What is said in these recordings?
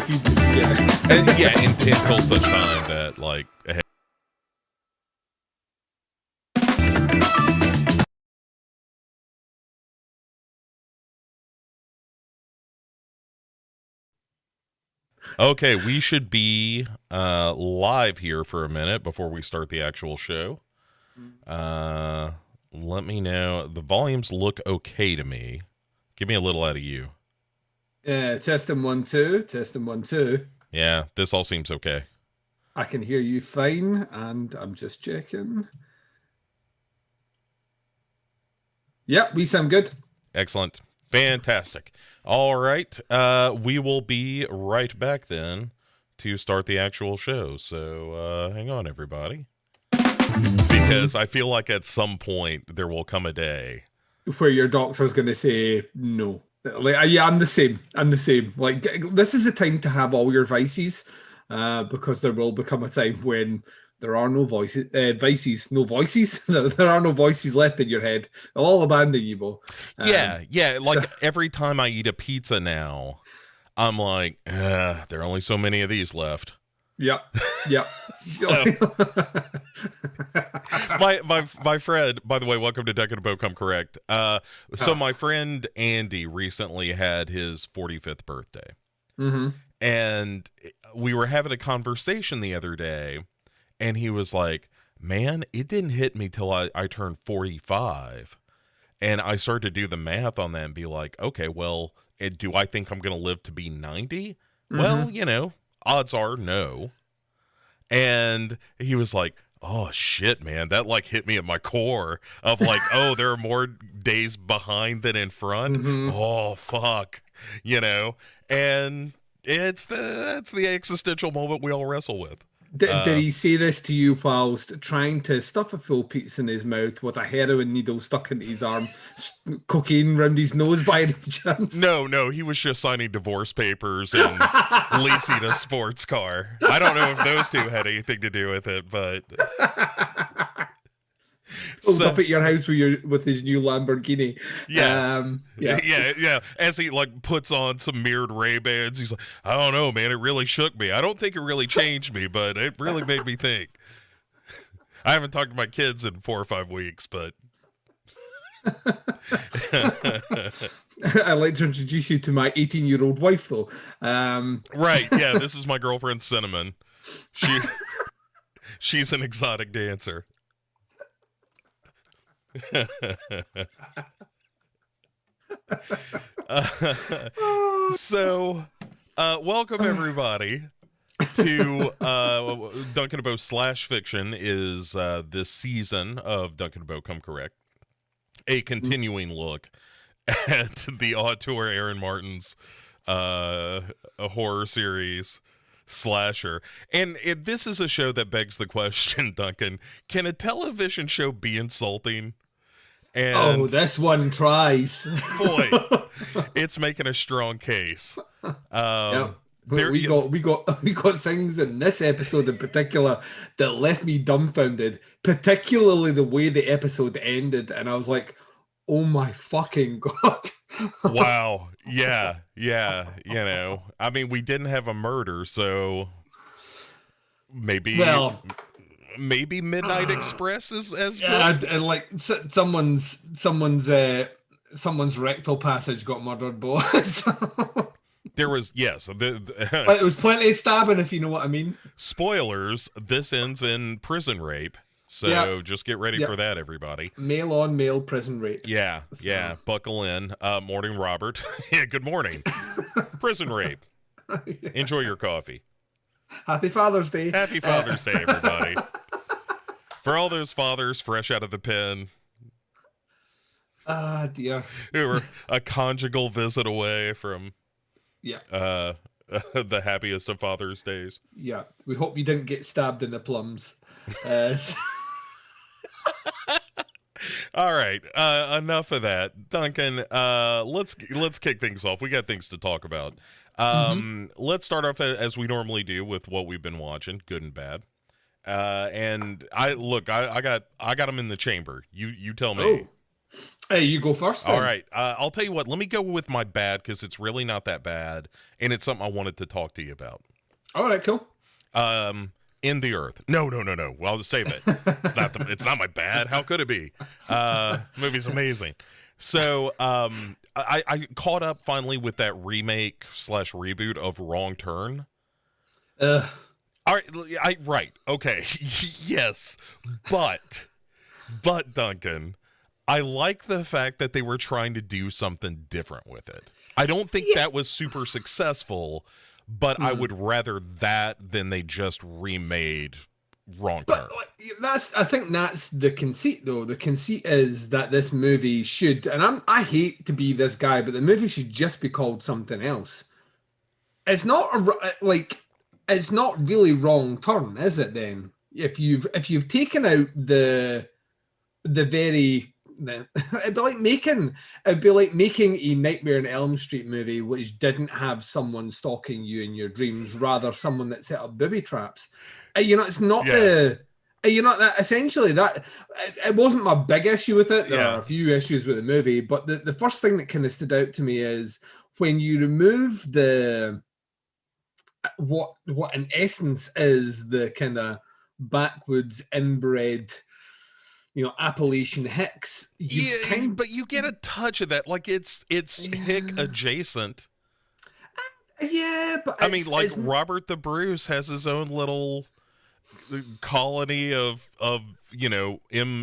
if you yeah. Until such time that like. Okay, we should be live here for a minute before we start the actual show. Let me know. The volumes look okay to me. Give me a little out of you. Testing 1 2, testing 1 2. Yeah, this all seems okay. I can hear you fine, and I'm just checking. Yep, we sound good. Excellent. Fantastic. All right. We will be right back then to start the actual show. So hang on, everybody. Because I feel like at some point there will come a day where your doctor's going to say no. Like, yeah, I'm the same. Like, this is the time to have all your vices, because there will become a time when there are no voices, no voices. There are no voices left in your head. They'll all abandon you, Bo. Yeah. Like every time I eat a pizza now, I'm like, there are only so many of these left. Yeah. So, my friend, by the way, welcome to Duncan Come Correct. So my friend Andy recently had his 45th birthday. Mm-hmm. And we were having a conversation the other day, and he was like, man, it didn't hit me till I turned 45. And I started to do the math on that and be like, okay, well, do I think I'm going to live to be 90? Mm-hmm. Well, odds are no. And he was like, oh shit, man, that like hit me at my core of like, oh, there are more days behind than in front. Mm-hmm. Oh fuck, and that's the existential moment we all wrestle with. Did he say this to you whilst trying to stuff a full pizza in his mouth with a heroin needle stuck into his arm, cocaine round his nose by any chance? No, he was just signing divorce papers and leasing a sports car. I don't know if those two had anything to do with it, but... Pulled up at your house with his new Lamborghini. Yeah. As he like puts on some mirrored Ray-Bans, he's like, I don't know, man, it really shook me. I don't think it really changed me, but it really made me think. I haven't talked to my kids in 4 or 5 weeks, but I'd like to introduce you to my 18-year-old wife, though. Right, yeah, this is my girlfriend Cinnamon. She's an exotic dancer. Welcome everybody to Duncan Bow / Fiction is this season of Duncan Bow Come Correct, a continuing look at the auteur Aaron Martin's a horror series slasher. And this is a show that begs the question, Duncan, can a television show be insulting? And this one tries. Boy, it's making a strong case. Yep. We got things in this episode in particular that left me dumbfounded, particularly the way the episode ended, and I was like, oh my fucking god. Wow. Yeah. I mean, we didn't have a murder, so maybe Midnight Express is as good. And like someone's rectal passage got murdered, boys. There was, yes. But it was plenty of stabbing, if you know what I mean. Spoilers, this ends in prison rape. So just get ready for that, everybody. Male on male prison rape. Yeah. Buckle in. Morning, Robert. Yeah, good morning. Prison rape. Enjoy your coffee. Happy Father's Day. Happy Father's Day, everybody. For all those fathers fresh out of the pen. Ah, dear. Who were a conjugal visit away from the happiest of Father's Days. Yeah. We hope you didn't get stabbed in the plums. All right, enough of that, Duncan. Let's kick things off. We got things to talk about. Let's start off as we normally do with what we've been watching, good and bad. And I got them in the chamber. You tell me. Hey, you go first then. All right. I'll tell you what. Let me go with my bad because it's really not that bad, and it's something I wanted to talk to you about. All right, cool. In the Earth. No. Well, I'll just save it. It's not my bad. How could it be? Movie's amazing. So I caught up finally with that remake / reboot of Wrong Turn. All right. Right. Okay. Yes. But Duncan, I like the fact that they were trying to do something different with it. I don't think that was super successful, but I would rather that than they just remade Wrong Turn. But I think that's the conceit, though. The conceit is that this movie should, and I hate to be this guy, but the movie should just be called something else. It's not it's not really Wrong Turn, is it? Then if you've taken out the very it'd be like making a Nightmare on Elm Street movie which didn't have someone stalking you in your dreams, rather someone that set up booby traps. It's not that essentially that it wasn't my big issue with it. There are a few issues with the movie, but the first thing that kind of stood out to me is when you remove the what in essence is the kind of backwoods inbred, Appalachian Hicks. But you get a touch of that, like it's Hick adjacent. But I mean, like Robert the Bruce has his own little colony of M.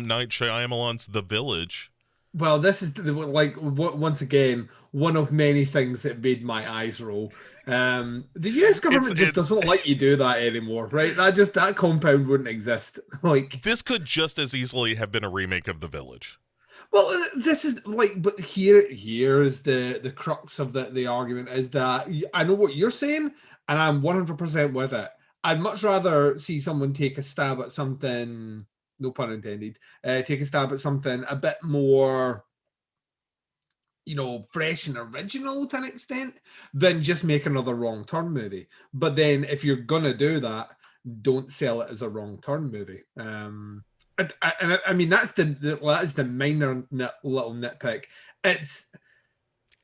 Night Shyamalan's The Village. Well, this is once again one of many things that made my eyes roll. The US government just doesn't let you do that anymore, right? That compound wouldn't exist. Like, this could just as easily have been a remake of The Village. Well, this is but here is the crux of the argument is that I know what you're saying, and I'm 100% with it. I'd much rather see someone take a stab at something, no pun intended, take a stab at something a bit more, fresh and original to an extent, than just make another Wrong Turn movie. But then if you're gonna do that, don't sell it as a Wrong Turn movie. I mean that's the minor little nitpick.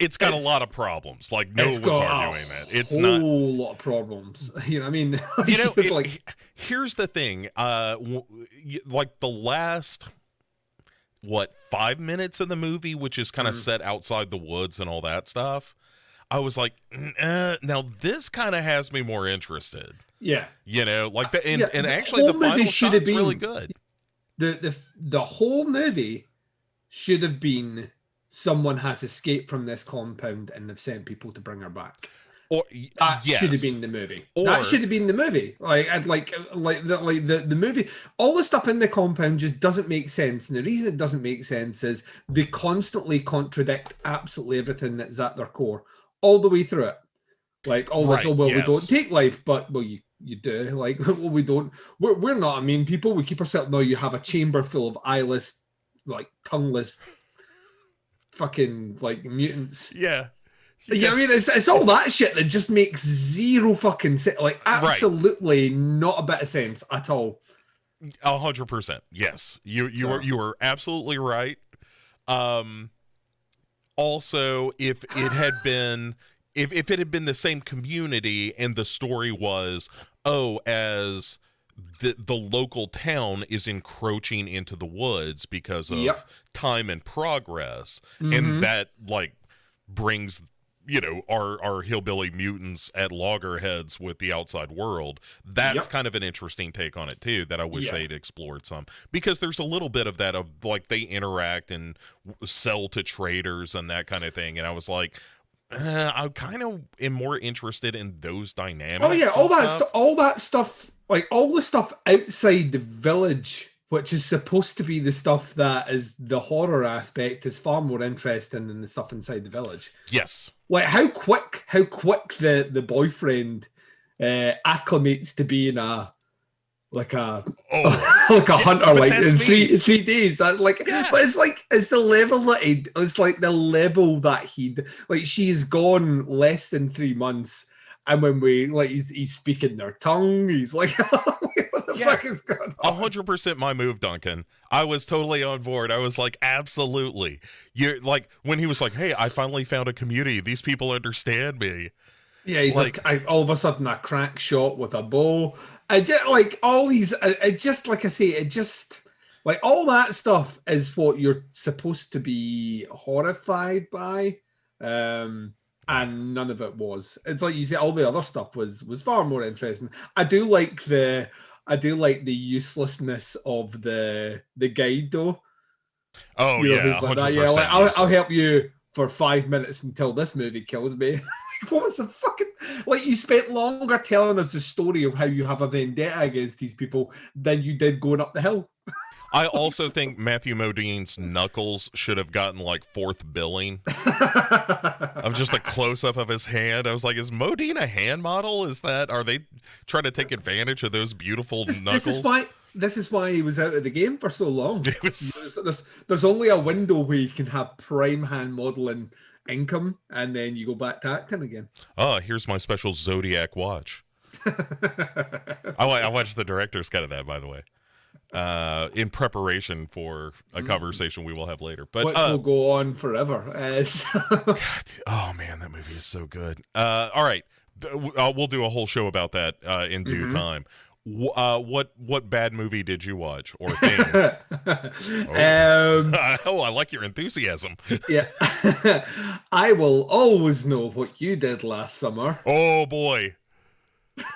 It's got a lot of problems. Like no one's arguing that. It's not a whole lot of problems. I mean, here's the thing. Like the last 5 minutes of the movie, which is kind of set outside the woods and all that stuff, I was like, now this kind of has me more interested. Yeah, like the and actually the final shot's really good. The whole movie should have been someone has escaped from this compound and they've sent people to bring her back. Or should have been the movie. That should have been the movie. The movie. All the stuff in the compound just doesn't make sense, and the reason it doesn't make sense is they constantly contradict absolutely everything that's at their core all the way through it. Like all this. We don't take life, but you do. Like, well, we don't. We're not immune people. We keep ourselves. No, you have a chamber full of eyeless, tongueless, fucking mutants. Yeah. I mean, it's all that shit that just makes zero fucking sense. Absolutely not a bit of sense at all. 100%. Yes, you are absolutely right. Also, if it had been the same community and the story was, as the local town is encroaching into the woods because of time and progress, and that brings our hillbilly mutants at loggerheads with the outside world. That's kind of an interesting take on it too, that I wish they'd explored some, because there's a little bit of that of they interact and sell to traders and that kind of thing, and I was like, I kind of am more interested in those dynamics. All that stuff, all the stuff outside the village, which is supposed to be the stuff that is the horror aspect, is far more interesting than the stuff inside the village. Yes. How quick the boyfriend acclimates to being a hunter in 3 days. That's but it's the level that the level that she's gone less than 3 months, And when he's speaking their tongue, he's like, what the fuck is going on? 100% my move, Duncan. I was totally on board. I was like, absolutely. You're like, when he was like, hey, I finally found a community. These people understand me. Yeah, he's like all of a sudden a crack shot with a bow. I just like all these. It just like I say, it just like all that stuff is what you're supposed to be horrified by, and none of it was. It's like you say, all the other stuff was far more interesting. I do like the uselessness of the guide though. Oh yeah, who's like that. Yeah, like I'll help you for 5 minutes until this movie kills me. What was the fucking like? You spent longer telling us the story of how you have a vendetta against these people than you did going up the hill. I also think Matthew Modine's knuckles should have gotten like fourth billing of just a close up of his hand. I was like, is Modine a hand model? Are they trying to take advantage of those beautiful knuckles? This is why he was out of the game for so long. There's only a window where you can have prime hand modeling income, and then you go back to acting again. Oh, here's my special Zodiac watch. I watched the director's cut of that, by the way, in preparation for a conversation we will have later. But which will go on forever. God, oh man, that movie is so good. All right, we'll do a whole show about that in due time. What bad movie did you watch or thing? I like your enthusiasm. Yeah. I will always know what you did last summer. Oh boy.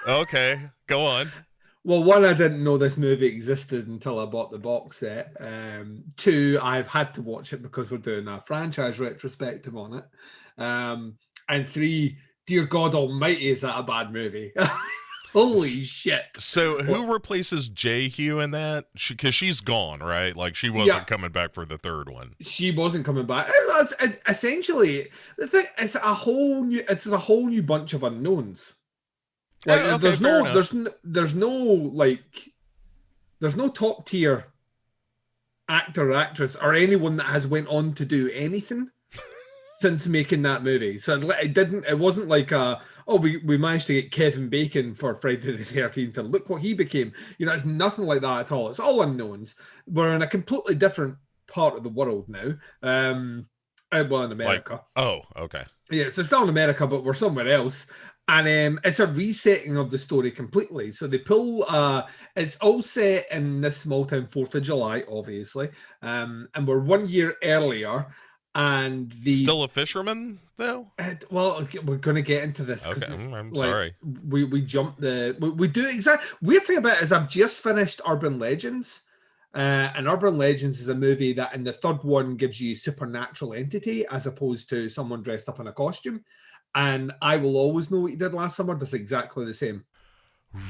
Okay, go on. Well, one, I didn't know this movie existed until I bought the box set. Two, I've had to watch it because we're doing a franchise retrospective on it. And three, dear God Almighty, is that a bad movie? Holy shit. So who replaces J-Hugh in that? Because she's gone, right? Like she wasn't coming back for the third one. She wasn't coming back. Essentially, the thing, it's a whole new bunch of unknowns. Like there's no top tier actor or actress or anyone that has went on to do anything since making that movie. So it wasn't like we managed to get Kevin Bacon for Friday the 13th and look what he became. It's nothing like that at all. It's all unknowns. We're in a completely different part of the world now. Well, in America. Okay. Yeah, so it's still in America, but we're somewhere else. And it's a resetting of the story completely. So they pull, it's all set in this small town, 4th of July, obviously. And we're 1 year earlier. And still a fisherman though. Well, we're going to get into this. Okay, I'm sorry. We jump we do exactly. Weird thing about it is I've just finished Urban Legends, and Urban Legends is a movie that in the third one gives you supernatural entity as opposed to someone dressed up in a costume. And I Will Always Know What You Did Last Summer does exactly the same.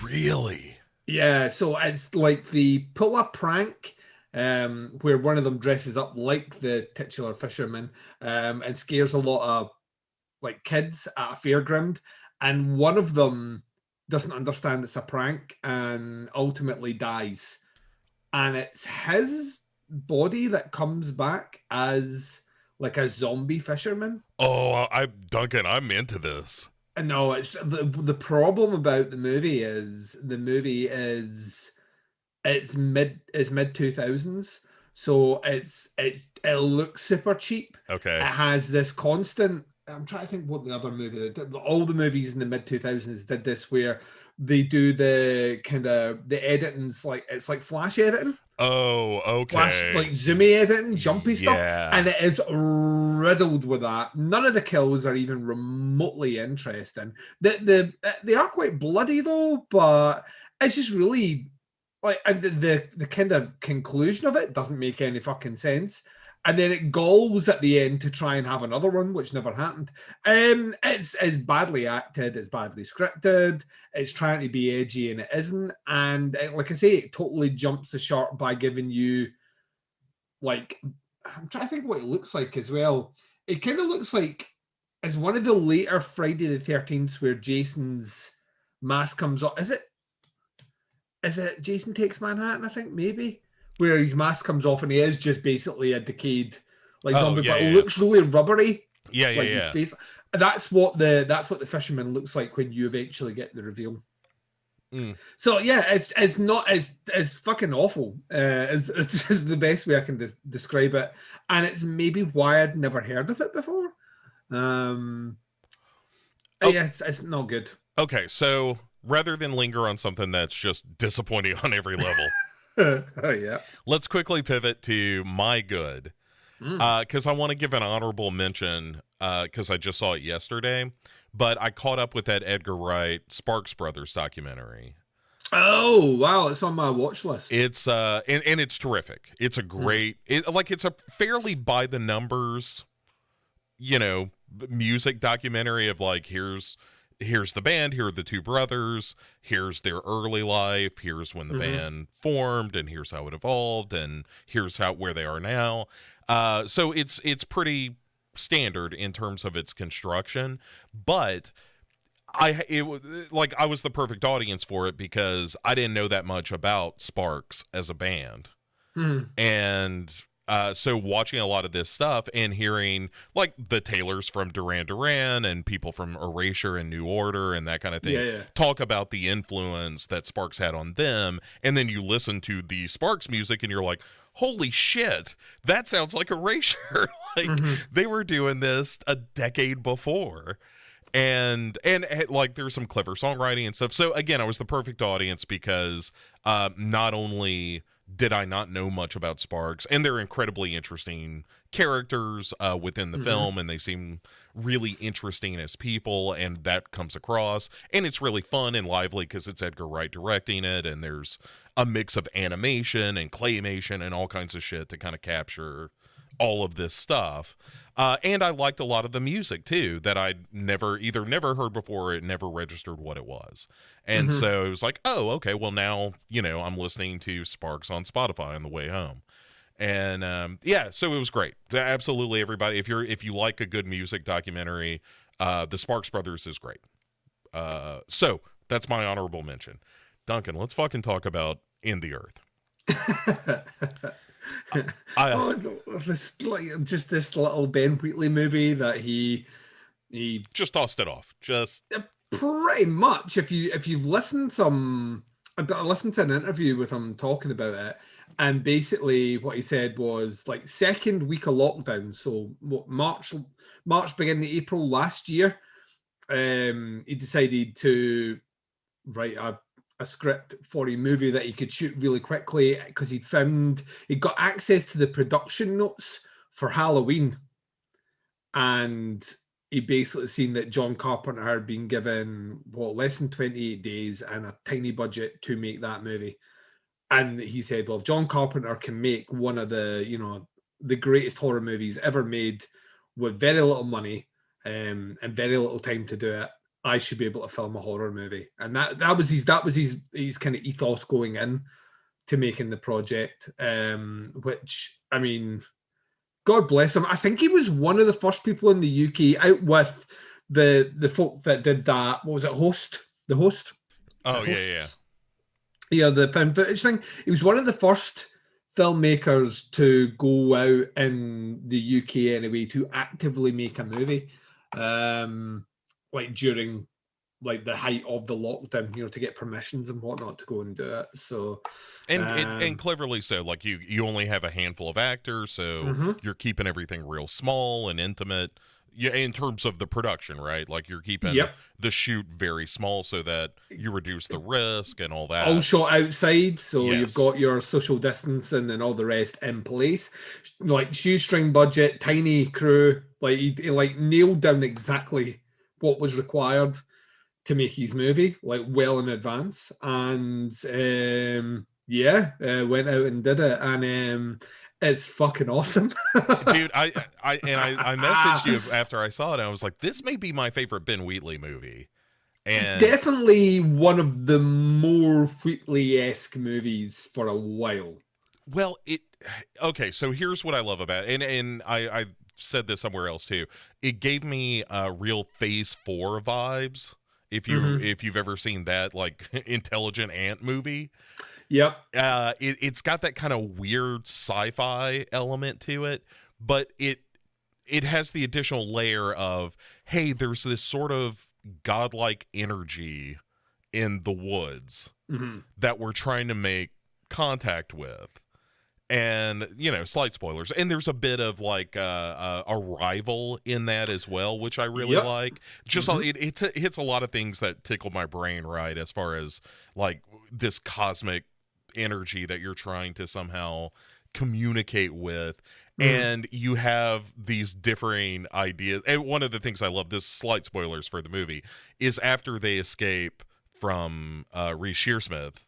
Really? Yeah. So it's like the pull up prank. Where one of them dresses up like the titular fisherman and scares a lot of like kids at a fairground, and one of them doesn't understand it's a prank and ultimately dies, and it's his body that comes back as like a zombie fisherman. Oh, Duncan, I'm into this. No, it's the problem about the movie is it's mid 2000s, so it looks super cheap. Okay. It has this constant. I'm trying to think what the other movie did. All the movies in the mid 2000s did this, where they do the kind of the editing's like it's like flash editing. Oh, okay. Flash, like zoomy editing, jumpy stuff, and it is riddled with that. None of the kills are even remotely interesting. They are quite bloody though, but it's just really. Like, and the kind of conclusion of it doesn't make any fucking sense, and then it galls at the end to try and have another one, which never happened. It's badly acted, it's badly scripted, it's trying to be edgy and it isn't, and like I say, it totally jumps the shark by giving you, like, I'm trying to think what it looks like as well. It kind of looks like it's one of the later Friday the 13th where Jason's mask comes off. Is it Jason Takes Manhattan, I think, maybe? Where his mask comes off and he is just basically a decayed zombie, but it looks really rubbery. Yeah. His face. That's what the fisherman looks like when you eventually get the reveal. So yeah, it's not as fucking awful. It's just the best way I can describe it, and it's maybe why I'd never heard of it before. Yes, it's not good. Okay, so rather than linger on something that's just disappointing on every level, Yeah, let's quickly pivot to my good, because I want to give an honorable mention because I just saw it yesterday, but I caught up with that Edgar Wright Sparks Brothers documentary. Oh wow, it's on my watch list. It's and it's terrific. It's a great it's a fairly by the numbers, music documentary of like here's the band, here are the two brothers, here's their early life, here's when the band formed, and here's how it evolved, and here's where they are now. So it's pretty standard in terms of its construction, but I was the perfect audience for it because I didn't know that much about Sparks as a band. And so watching a lot of this stuff and hearing like the Taylors from Duran Duran and people from Erasure and New Order and that kind of thing talk about the influence that Sparks had on them, and then you listen to the Sparks music and you're like, holy shit, that sounds like Erasure. They were doing this a decade before. And like there's some clever songwriting and stuff. So again, I was the perfect audience because not only did I not know much about Sparks, and they're incredibly interesting characters within the film, and they seem really interesting as people, and that comes across. And it's really fun and lively because it's Edgar Wright directing it, and there's a mix of animation and claymation and all kinds of shit to kind of capture all of this stuff. And I liked a lot of the music too that I'd never heard before. It never registered what it was. And so it was like, oh, okay, well now, I'm listening to Sparks on Spotify on the way home. And so it was great. Absolutely, everybody. If you like a good music documentary, the Sparks Brothers is great. So that's my honorable mention. Duncan, let's fucking talk about In the Earth. This little Ben Wheatley movie that he just tossed it off. Just pretty much. If you've listened I listened to an interview with him talking about it, and basically what he said was like second week of lockdown, so what, March beginning of April last year, he decided to write a script for a movie that he could shoot really quickly because he'd got access to the production notes for Halloween, and he basically seen that John Carpenter had been given less than 28 days and a tiny budget to make that movie. And he said, well, if John Carpenter can make one of the the greatest horror movies ever made with very little money and very little time to do it, I should be able to film a horror movie. And that was his kind of ethos going in to making the project, which, I mean, God bless him. I think he was one of the first people in the UK out with the folk that did that. What was it? The Host? Oh, yeah. Yeah, the found footage thing. He was one of the first filmmakers to go out in the UK anyway to actively make a movie. Like during the height of the lockdown, to get permissions and whatnot to go and do it. So and cleverly so. Like you only have a handful of actors, so you're keeping everything real small and intimate. Yeah, in terms of the production, right? Like you're keeping the shoot very small so that you reduce the risk and all that. All shot outside, so you've got your social distancing and all the rest in place. Like shoestring budget, tiny crew. Like he nailed down exactly what was required to make his movie, well in advance. And went out and did it, and it's fucking awesome. Dude, I messaged you after I saw it, and I was like, this may be my favorite Ben Wheatley movie. And it's definitely one of the more Wheatley-esque movies for a while. Well, okay, so here's what I love about it, and I said this somewhere else too. It gave me real Phase 4 vibes. If you've ever seen that intelligent ant movie. Yep. It's got that kind of weird sci-fi element to it, but it has the additional layer of, hey, there's this sort of godlike energy in the woods that we're trying to make contact with. And, you know, slight spoilers. And there's a bit of like a rival in that as well, which I really like. Just it hits a lot of things that tickle my brain, right? As far as like this cosmic energy that you're trying to somehow communicate with. And you have these differing ideas. And one of the things I love, this slight spoilers for the movie, is after they escape from Reese Shearsmith.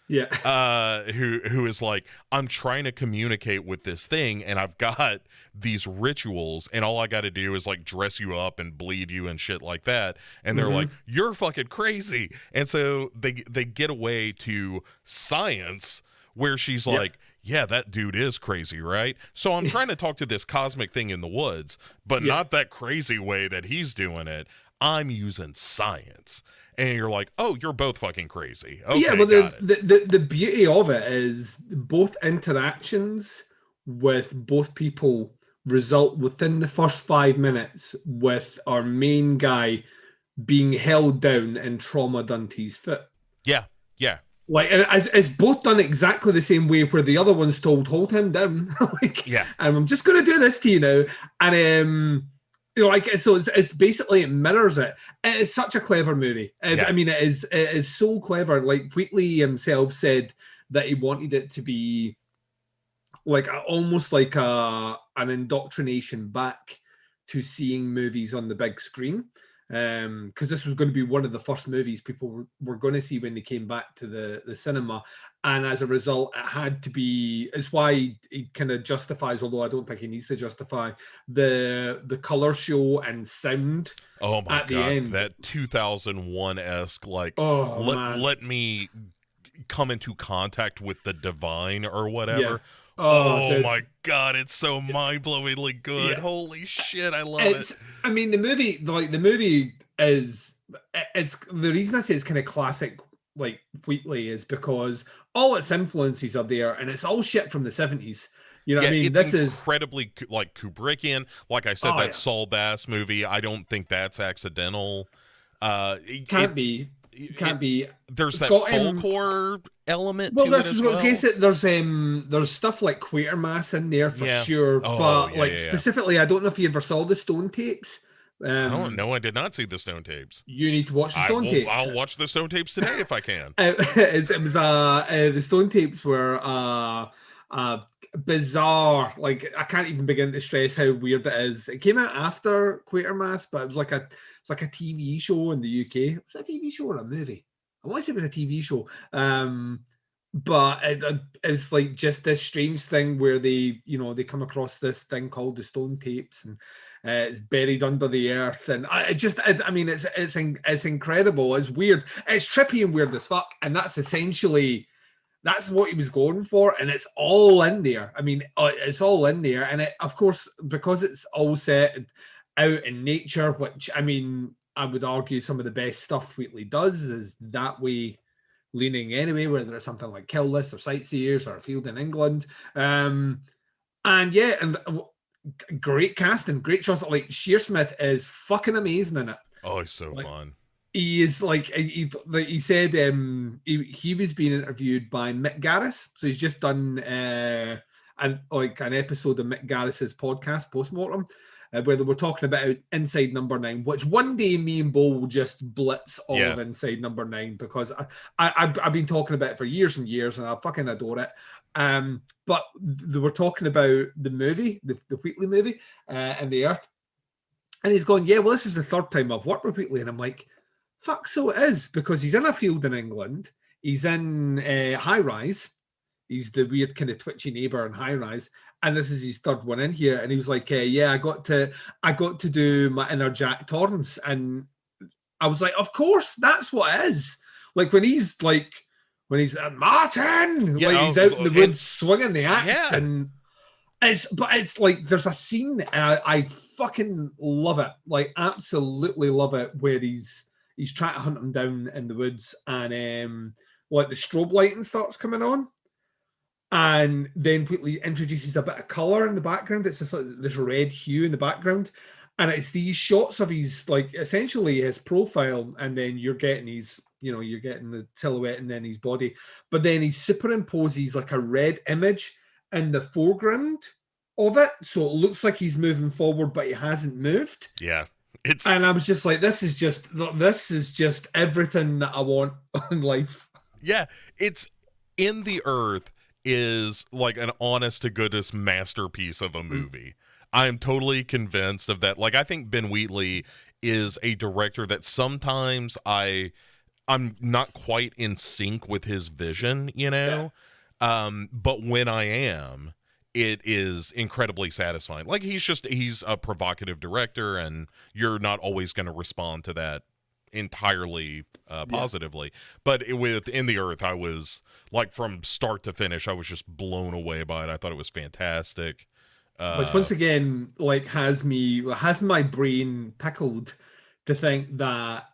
Yeah. Who is like, I'm trying to communicate with this thing, and I've got these rituals, and all I got to do is like dress you up and bleed you and shit like that. And they're like, you're fucking crazy. And so they get away to science, where she's like, yeah, that dude is crazy, right? So I'm trying to talk to this cosmic thing in the woods, but not that crazy way that he's doing it. I'm using science. And you're like, oh, you're both fucking crazy. Okay, yeah, well, the beauty of it is both interactions with both people result within the first 5 minutes with our main guy being held down and trauma done to his foot. Yeah, yeah. Like, it's both done exactly the same way, where the other one's told, hold him down. Like, I'm just going to do this to you now. And, you know, like, so it's basically, it mirrors it. It is such a clever movie. I mean, it is so clever. Like, Wheatley himself said that he wanted it to be like almost like an indoctrination back to seeing movies on the big screen. Because this was going to be one of the first movies people were going to see when they came back to the cinema. And as a result, it had to be, it's why he kind of justifies, although I don't think he needs to justify, the color show and sound. Oh my at God, the end. that 2001-esque, like, let me come into contact with the divine or whatever. Yeah. Oh my God, it's so mind-blowingly good. Holy shit, I love it. I mean, the movie is the reason I say it's kind of classic, like, Wheatley, is because all its influences are there, and it's all shit from the 70s. You know what I mean? This is incredibly like Kubrickian. Like I said, that Saul Bass movie, I don't think that's accidental. Can't be. There's that folklore element to it as well. There's stuff like Quatermass in there for sure, but specifically, I don't know if you ever saw the Stone tapes. I don't know. I did not see the Stone tapes. You need to watch the Stone tapes. I'll watch the Stone tapes today if I can. The Stone tapes were bizarre. Like, I can't even begin to stress how weird it is. It came out after Quatermass, but it was like a TV show in the UK. Was it a TV show or a movie? I want to say it was a TV show. But it's like just this strange thing where they come across this thing called the Stone tapes, and it's buried under the earth, and it's incredible. It's weird. It's trippy and weird as fuck, and that's what he was going for, and it's all in there. I mean, it's all in there, and it, of course, because it's all set out in nature, which, I mean, I would argue some of the best stuff Wheatley does is that way leaning anyway, whether it's something like Kill List or Sightseers or A Field in England. Great casting, great shots. Like, Shearsmith is fucking amazing in it. Oh, he's so fun. He is like he said he was being interviewed by Mick Garris, so he's just done an episode of Mick Garris's podcast Postmortem, where they were talking about Inside Number 9, which one day me and Bo will just blitz all of Inside Number 9, because I've been talking about it for years and years, and I fucking adore it. But they were talking about the movie, the Wheatley movie, and the Earth, and he's going, yeah, well, this is the third time I've worked with Wheatley, and I'm like, fuck, so it is, because he's in A Field in England, he's in High Rise, he's the weird kind of twitchy neighbor in High Rise, and this is his third one in here. And he was like, yeah, I got to do my inner Jack Torrance, and I was like, of course, that's what it is. Like, when he's Martin, he's out in the woods swinging the axe, and it's like there's a scene, I fucking love it, like absolutely love it, where he's trying to hunt him down in the woods, and like the strobe lighting starts coming on, and then Wheatley introduces a bit of color in the background. It's this red hue in the background, and it's these shots of his, like, essentially his profile, and then you're getting his, you're getting the silhouette and then his body, but then he superimposes like a red image in the foreground of it, so it looks like he's moving forward, but he hasn't moved. Yeah. And I was just like, this is just everything that I want in life. Yeah, it's In the Earth is like an honest to goodness masterpiece of a movie. I'm totally convinced of that. Like, I think Ben Wheatley is a director that sometimes I'm not quite in sync with his vision, Yeah. But when I am, it is incredibly satisfying. Like, he's a provocative director, and you're not always going to respond to that entirely positively. But with In the Earth, I was like, from start to finish, I was just blown away by it. I thought it was fantastic. Which once again, like, has my brain pickled to think that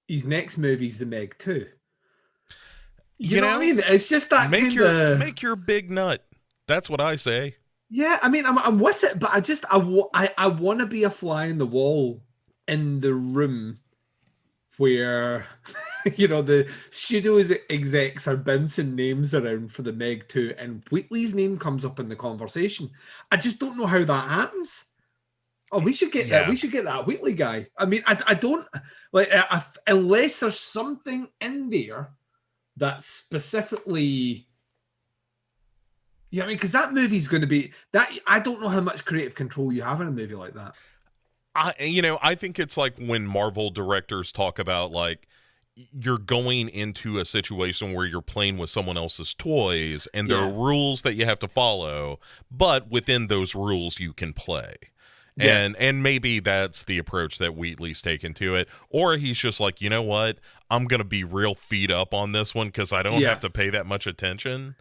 his next movie's The Meg too. You know what I mean? It's just that make your big nut. That's what I say. Yeah, I mean, I'm with it, but I want to be a fly in the wall in the room where the studios execs are bouncing names around for the Meg 2, and Wheatley's name comes up in the conversation. I just don't know how that happens. Oh, we should get that. We should get that Wheatley guy. I mean, I don't like, unless there's something in there that specifically. Yeah, I mean, because that movie's going to be that. I don't know how much creative control you have in a movie like that. I think it's like when Marvel directors talk about, like, you're going into a situation where you're playing with someone else's toys, and there are rules that you have to follow, but within those rules you can play. Yeah. And maybe that's the approach that Wheatley's taken to it. Or he's just like, you know what? I'm going to be real feed up on this one because I don't have to pay that much attention.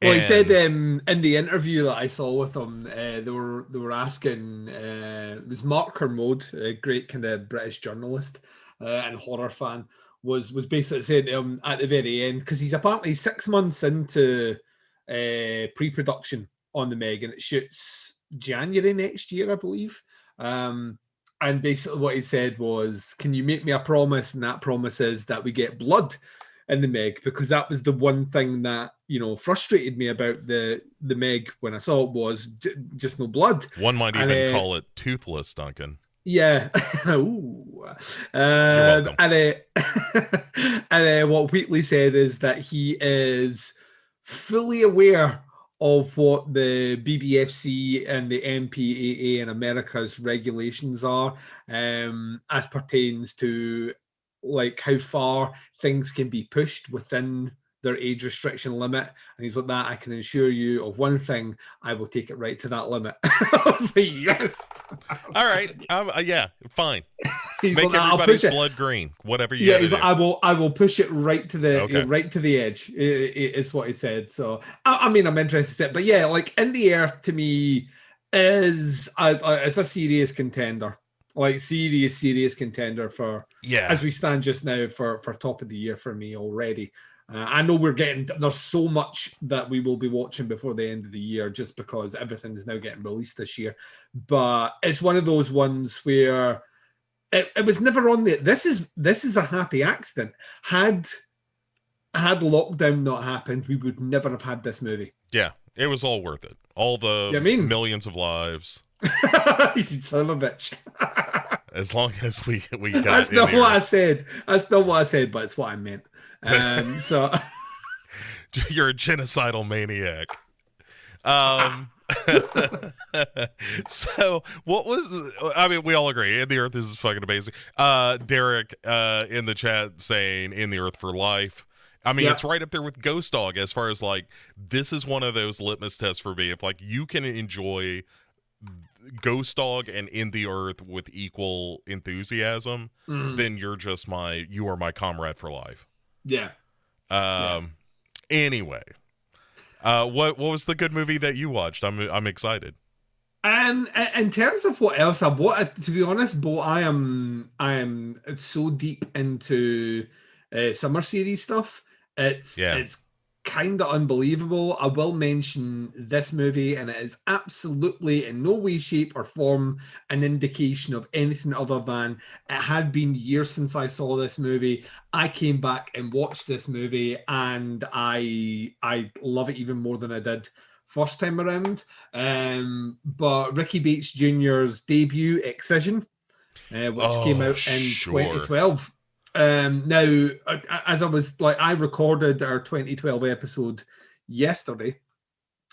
Well, he said in the interview that I saw with him, they were asking, it was Mark Kermode, a great kind of British journalist and horror fan, was basically saying to him at the very end, because he's apparently 6 months into pre-production on the Meg, and it shoots January next year, I believe. And basically what he said was, can you make me a promise? And that promise is that we get blood in the Meg, because that was the one thing that frustrated me about the Meg when I saw it, was just no blood. One might even call it toothless, Duncan. Yeah. Ooh. And what Wheatley said is that he is fully aware of what the BBFC and the MPAA in America's regulations are, as pertains to, like, how far things can be pushed within their age restriction limit. And he's like, that I can assure you of one thing, I will take it right to that limit. I was like, yes. All right. Yeah, fine. Make like, everybody's blood green, whatever you he's like, I will push it right to the right to the edge, is what he said. So I mean, I'm interested in it. But yeah, like, In the Earth to me is it's a serious contender. Like, serious contender for, as we stand just now, for top of the year for me already. I know there's so much that we will be watching before the end of the year, just because everything's now getting released this year. But it's one of those ones where it was never on the. This is a happy accident. Had lockdown not happened, we would never have had this movie. Yeah, it was all worth it. All the millions of lives. You son of a bitch. As long as we got. That's not what I said. That's not what I said, but it's what I meant. So you're a genocidal maniac. So what was? I mean, we all agree. In the Earth is fucking amazing. Derek in the chat saying In the Earth for life. I mean, it's right up there with Ghost Dog as far as, like, this is one of those litmus tests for me. If, like, you can enjoy Ghost Dog and In the Earth with equal enthusiasm, then you are my comrade for life. Yeah. Anyway, what was the good movie that you watched? I'm excited. And in terms of what else I've watched, to be honest, Bo, I am so deep into summer series stuff. It's kind of unbelievable. I will mention this movie, and it is absolutely in no way, shape, or form an indication of anything other than it had been years since I saw this movie. I came back and watched this movie, and I love it even more than I did first time around. But Ricky Bates Jr.'s debut, Excision, which came out in 2012. Now, as I was like, I recorded our 2012 episode yesterday,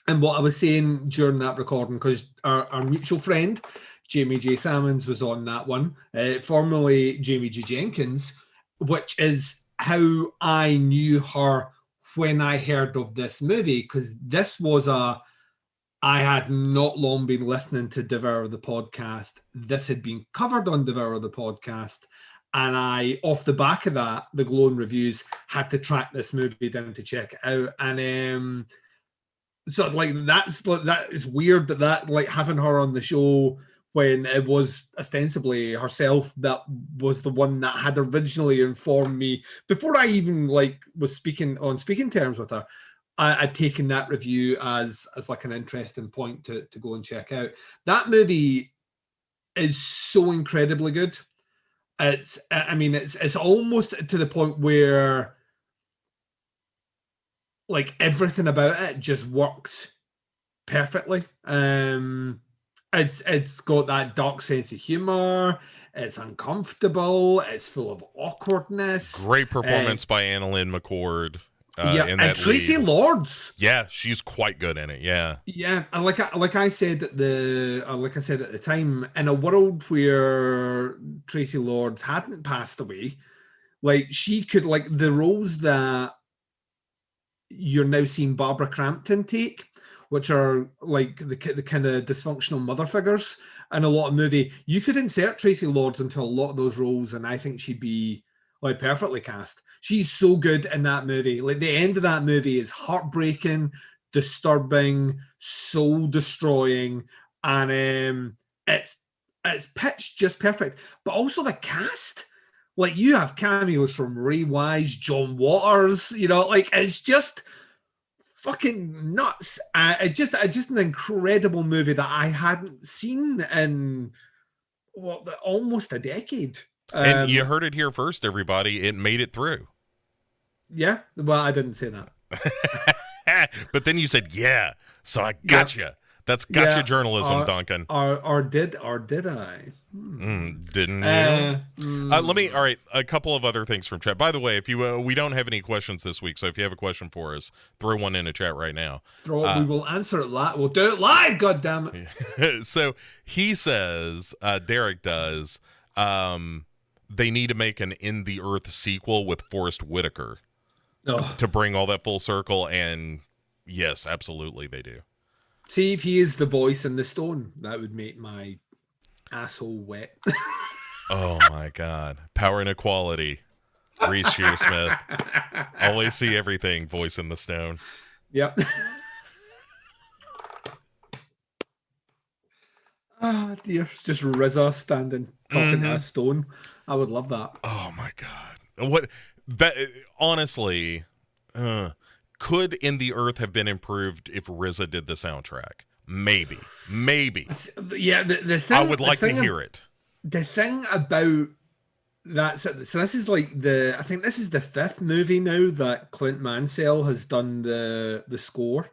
and what I was saying during that recording, because our mutual friend Jamie J. Salmons was on that one, formerly Jamie G. Jenkins, which is how I knew her when I heard of this movie, because this was I had not long been listening to Devour the Podcast. This had been covered on Devour the Podcast. And I, off the back of that, the glowing reviews, had to track this movie down to check it out. And so like that is weird that like having her on the show when it was ostensibly herself that was the one that had originally informed me before I even like was speaking terms with her. I'd taken that review as like an interesting point to go and check out. That movie is so incredibly good. It's almost to the point where like everything about it just works perfectly. It's got that dark sense of humor. It's uncomfortable. It's full of awkwardness. Great performance by Annalyn McCord. And Tracy Lords. Yeah, she's quite good in it. Yeah, and like I said at the time, in a world where Tracy Lords hadn't passed away, like she could like the roles that you're now seeing Barbara Crampton take, which are like the kind of dysfunctional mother figures in a lot of movie. You could insert Tracy Lords into a lot of those roles, and I think she'd be like perfectly cast. She's so good in that movie. Like the end of that movie is heartbreaking, disturbing, soul destroying, and it's pitched just perfect. But also the cast, like you have cameos from Ray Wise, John Waters. You know, like it's just fucking nuts. It's just an incredible movie that I hadn't seen in almost a decade. And you heard it here first, everybody. It made it through. Yeah, well, I didn't say that. But then you said, yeah, so I got you. That's gotcha journalism, Duncan. Or did I? Didn't you? Let me. All right, a couple of other things from chat. By the way, if you we don't have any questions this week, so if you have a question for us, throw one in the chat right now. We will answer it live. We'll do it live. God damn it! So he says, Derek does. They need to make an In the Earth sequel with Forrest Whitaker to bring all that full circle. And yes, absolutely, they do. See, if he is the voice in the stone, that would make my asshole wet. Oh my God. Power and equality. Reese Shearsmith. Always see everything, voice in the stone. Yep. Ah, dear. It's just RZA standing talking to a stone. I would love that. Oh my God. What that honestly could In the Earth have been improved if RZA did the soundtrack? Maybe. Yeah, the thing I would like to hear it. The thing about that, so this is like I think this is the 5th movie now that Clint Mansell has done the score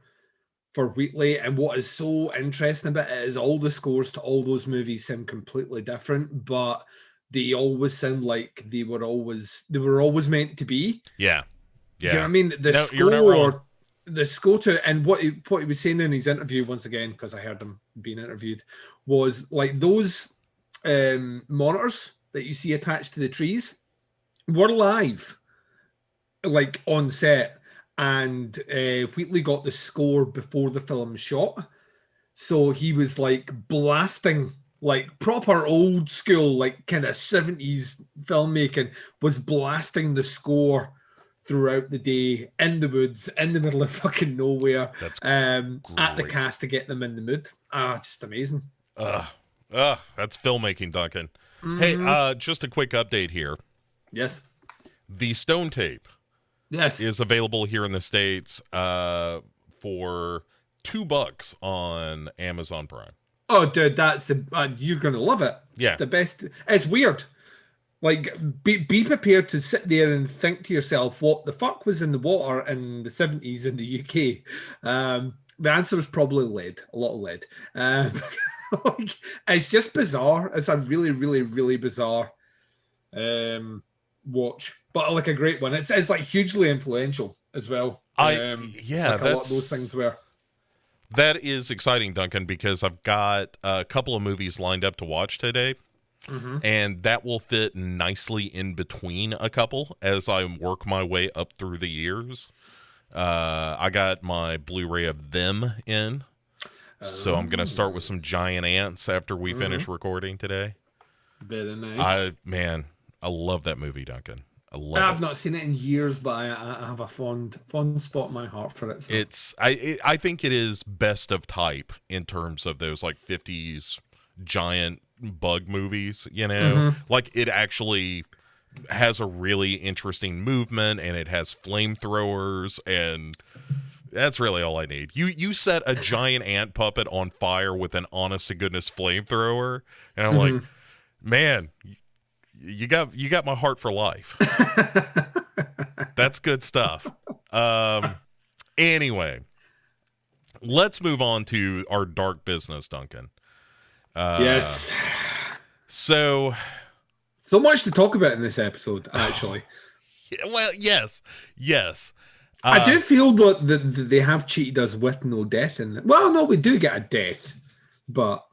for Wheatley, and what is so interesting about it is all the scores to all those movies sound completely different, but they always sound like they were always meant to be. Yeah. You know what I mean? The score to, and what he was saying in his interview, once again, because I heard him being interviewed, was like those monitors that you see attached to the trees were live, like on set, and Wheatley got the score before the film shot, so he was like blasting, like proper old school, like kind of 70s filmmaking, was blasting the score throughout the day in the woods, in the middle of fucking nowhere. That's at the cast to get them in the mood. Just amazing. That's filmmaking, Duncan. Hey, just a quick update here. Yes. The Stone tape Yes. is available here in the States for $2 on Amazon Prime. Oh, dude, that's the you're gonna love it. Yeah. The best. It's weird. Like, be prepared to sit there and think to yourself, what the fuck was in the water in the 70s in the UK? The answer is probably lead, a lot of lead. Like, it's just bizarre. It's a really, really, really bizarre watch, but like a great one. It's like hugely influential as well. Like a lot of those things were. That is exciting, Duncan, because I've got a couple of movies lined up to watch today. Mm-hmm. And that will fit nicely in between a couple as I work my way up through the years. I got my Blu-ray of Them in. So I'm going to start with some giant ants after we finish recording today. Very nice. I love that movie, Duncan. I've not seen it in years, but I have a fond spot in my heart for it. So. I think it is best of type in terms of those like 50s giant bug movies, you know, like it actually has a really interesting movement and it has flamethrowers, and that's really all I need. You set a giant ant puppet on fire with an honest to goodness flamethrower, and I'm like, man, you got my heart for life. That's good stuff. Anyway, let's move on to our dark business, Duncan. Yes. So much to talk about in this episode, actually. Well, yes. I do feel that they have cheated us with no death in it. Well, no, we do get a death, but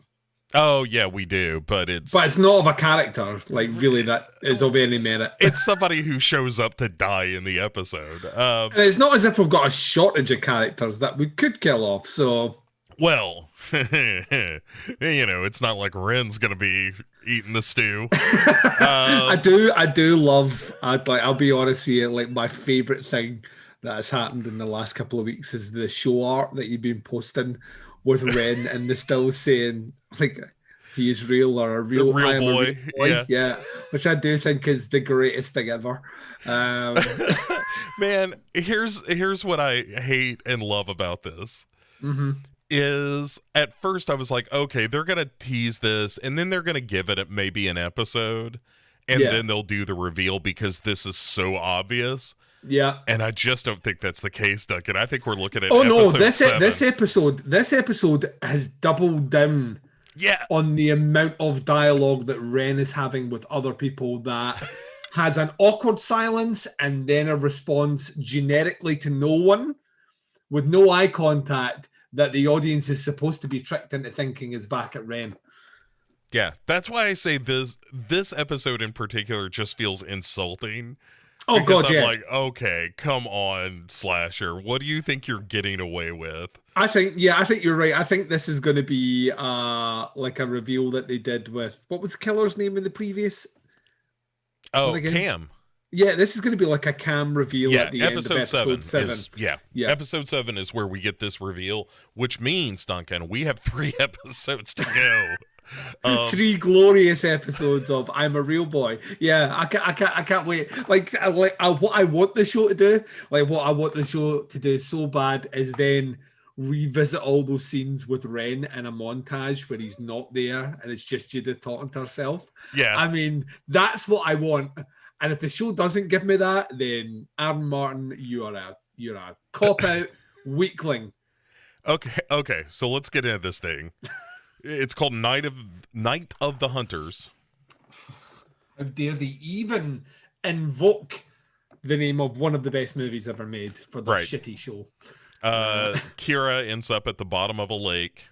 oh yeah, we do, but it's not of a character like really that is of any merit. It's somebody who shows up to die in the episode, and it's not as if we've got a shortage of characters that we could kill off. So. Well, it's not like Wren's gonna be eating the stew. I do love. I'll be honest with you. Like, my favorite thing that has happened in the last couple of weeks is the show art that you've been posting with Wren and the still saying like he is real or a real boy. A real boy. Yeah, which I do think is the greatest thing ever. Man, here's what I hate and love about this. Is at first I was like, okay, they're gonna tease this and then they're gonna give it maybe an episode and then they'll do the reveal because this is so obvious. Yeah, and I just don't think that's the case, Duncan. I think we're looking at this episode has doubled down on the amount of dialogue that Wren is having with other people that has an awkward silence and then a response generically to no one with no eye contact that the audience is supposed to be tricked into thinking is back at Wren. Yeah, that's why I say this episode in particular just feels insulting. Oh, because God, I'm yeah. like, okay, come on, Slasher. What do you think you're getting away with? I think you're right. I think this is going to be like a reveal that they did with, what was the killer's name in the previous? Oh, Cam. Yeah, this is going to be like a Cam reveal at the end of episode 7. Episode 7 is where we get this reveal, which means, Duncan, we have 3 episodes to go. 3 glorious episodes of I'm a Real Boy. Yeah, I can't wait. What I want the show to do, what I want the show to do so bad is then revisit all those scenes with Wren in a montage where he's not there and it's just Judith talking to herself. Yeah. I mean, that's what I want. And if the show doesn't give me that, then Aaron Martin, you're a cop-out weakling. Okay. So let's get into this thing. It's called Night of the Hunters. How dare they even invoke the name of one of the best movies ever made for this shitty show. Kira ends up at the bottom of a lake,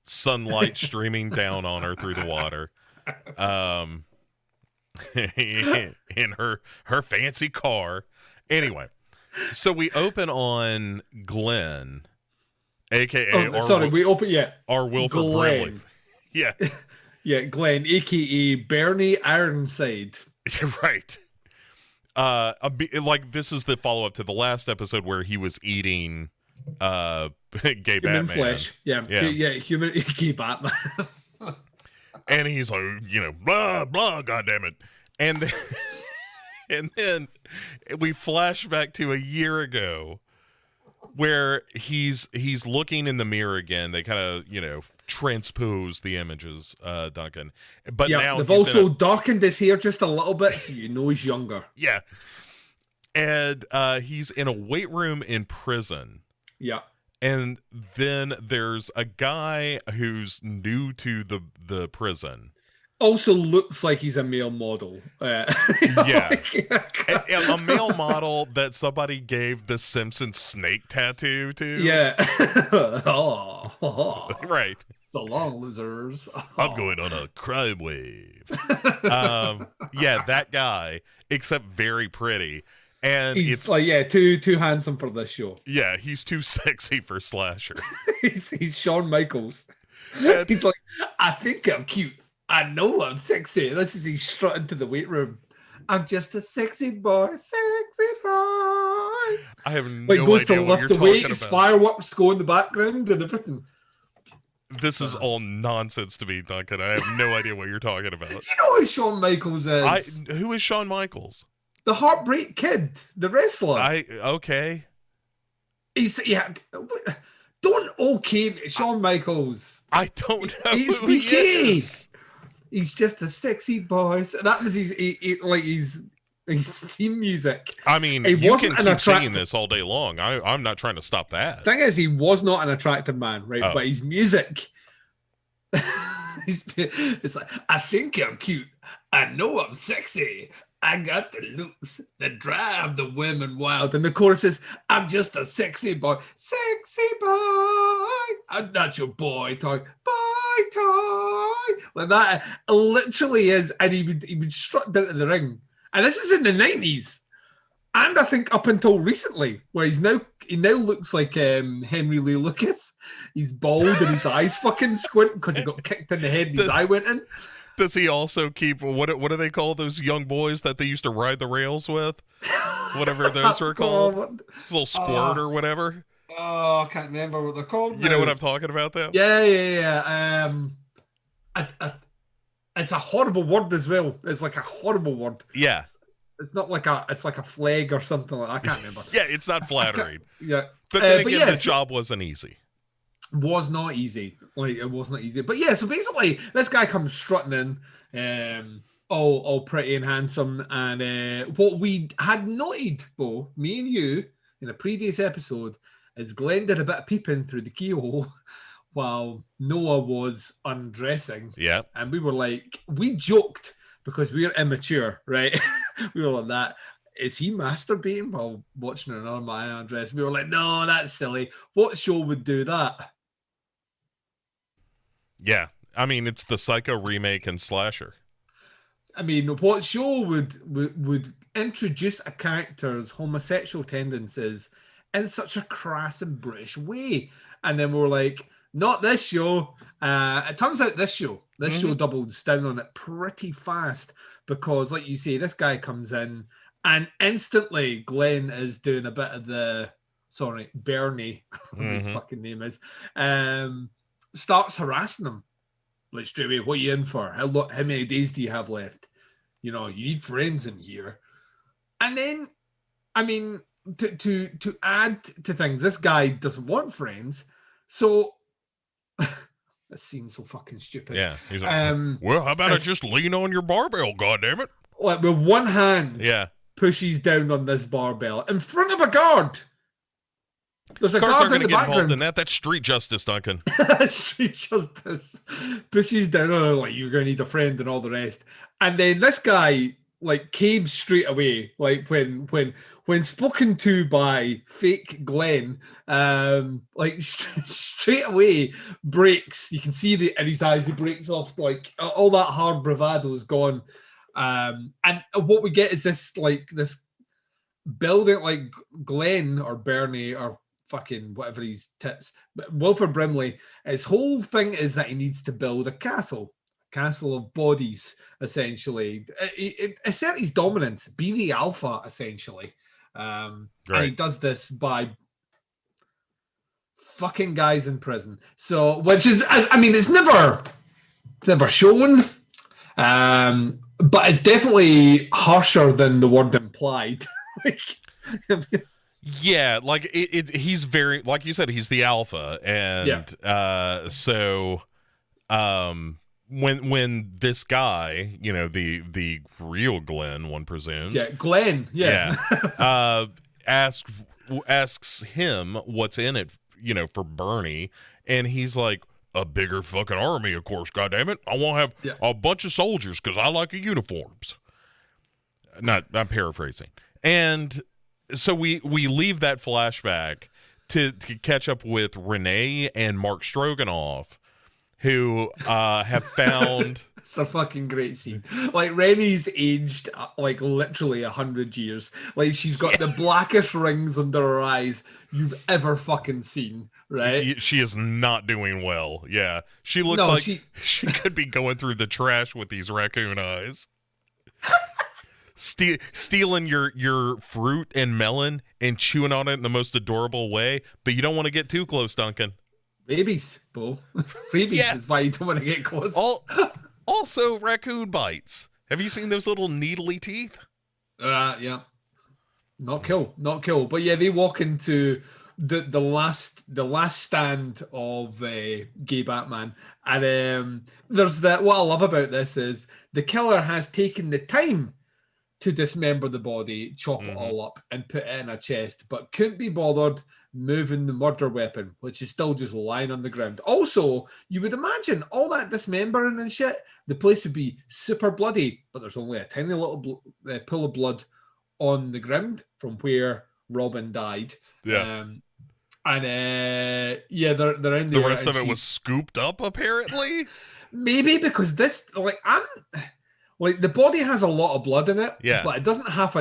sunlight streaming down on her through the water. In her fancy car. Anyway, so we open on Glenn, aka our Wilford Brimley. Yeah. Yeah, Glenn, aka Bernie Ironside. Right. This is the follow-up to the last episode where he was eating gay human Batman. Flesh. Yeah, human gay Batman. And he's like, blah, blah, goddammit. And And then we flash back to a year ago where he's looking in the mirror again. They kind of, transpose the images, Duncan. But Yeah, now they've he's also darkened his hair just a little bit, so you know he's younger. Yeah. And he's in a weight room in prison. Yeah. And then there's a guy who's new to the prison. Also looks like he's a male model. Yeah. A male model that somebody gave the Simpsons snake tattoo to. Yeah. Right. So long, losers. I'm going on a crime wave. Yeah, that guy, except very pretty. And it's like, too handsome for this show. Yeah, he's too sexy for slasher. he's Shawn Michaels. And he's like, I think I'm cute. I know I'm sexy. This is he's strutting to the weight room. I'm just a sexy boy, sexy boy. I have no like goes idea to what lift you're the talking weights, about. Fireworks go in the background and everything. This is all nonsense to me, Duncan. I have no idea what you're talking about. You know who Shawn Michaels is? Who is Shawn Michaels? The Heartbreak Kid, the wrestler. Okay. Don't okay Shawn Michaels. I don't know He's who he is. He's just a sexy boy. So that was his theme music. I mean, you can keep singing this all day long. I'm not trying to stop that. Thing is, he was not an attractive man, right? Oh. But his music, it's like, I think I'm cute. I know I'm sexy. I got the looks that drive the women wild. And the chorus is, I'm just a sexy boy. Sexy boy. I'm not your boy toy. Boy toy. Like that literally is. And he would strut down to the ring. And this is in the 90s. And I think up until recently, where he now looks like Henry Lee Lucas. He's bald and his eyes fucking squint because he got kicked in the head and his eye went in. Does he also keep, what do they call those young boys that they used to ride the rails with? Whatever those were called. Little squirt or whatever. Oh, I can't remember what they're called. You know what I'm talking about, though? Yeah. It's a horrible word as well. It's like a horrible word. Yeah. It's not like it's like a flag or something like that. I can't remember. Yeah, it's not flattering. Yeah. But then again, the job wasn't easy. Was not easy. Like, it was not easy. But yeah, so basically, this guy comes strutting in, all pretty and handsome. And what we had noted, Bo, me and you, in a previous episode, is Glenn did a bit of peeping through the keyhole while Noah was undressing. Yeah. And we were like, we joked because we're immature, right? We were like that. Is he masturbating while watching another man undress? We were like, no, that's silly. What show would do that? Yeah. I mean, it's the Psycho remake and slasher. I mean, what show would introduce a character's homosexual tendencies in such a crass and British way? And then we were like, not this show. It turns out this show doubles down on it pretty fast because, like you say, this guy comes in and instantly Glenn is doing a bit of Bernie, whatever his fucking name is, starts harassing him. Like, straight away, what are you in for? How many days do you have left? You need friends in here. And then, I mean, to add to things, this guy doesn't want friends. So, this scene's so fucking stupid. Yeah. He's like, well, how about I just lean on your barbell, goddammit? Like, with one hand, yeah, pushes down on this barbell in front of a guard. There's a guards guard aren't going in to the get background. involved in that. That's street justice, Duncan. Street justice. Pushes down on her like, you're going to need a friend and all the rest. And then this guy, like, caves straight away. Like, when spoken to by fake Glenn, like, straight away breaks. You can see in his eyes, he breaks off. Like, all that hard bravado is gone. And what we get is this building, like Glenn or Bernie or fucking whatever his tits, Wilford Brimley, his whole thing is that he needs to build a castle of bodies, essentially. Assert his dominance, be the alpha, essentially. Right. And he does this by fucking guys in prison. So, which is, I mean, it's never shown. But it's definitely harsher than the word implied. Like, Yeah, like he's very, like you said, he's the alpha, yeah, and so when this guy, the real Glenn, one presumes, yeah, Glenn, yeah, yeah, asks him what's in it, for Bernie, and he's like, a bigger fucking army, of course. God damn it, I won't have yeah. a bunch of soldiers because I like the uniforms. I'm paraphrasing, and so we leave that flashback to catch up with Renee and Mark Stroganoff, who have found. It's a fucking great scene. Like Rennie's aged like literally 100 years. Like she's got the blackest rings under her eyes you've ever fucking seen, right? She is not doing well. Yeah, she looks No, like she could be going through the trash with these raccoon eyes. Stealing your fruit and melon and chewing on it in the most adorable way, but you don't want to get too close, Duncan. Babies, Bo. Freebies is why you don't want to get close. Also, raccoon bites. Have you seen those little needly teeth? Yeah. Not cool. But yeah, they walk into the last stand of gay Batman, and there's that. What I love about this is the killer has taken the time to dismember the body, chop it all up, and put it in a chest, but couldn't be bothered moving the murder weapon, which is still just lying on the ground. Also, you would imagine all that dismembering and shit, the place would be super bloody, but there's only a tiny little pool of blood on the ground from where Robin died. Yeah. They're in there. The rest of it was scooped up, apparently. Maybe because this, the body has a lot of blood in it, yeah, but it doesn't have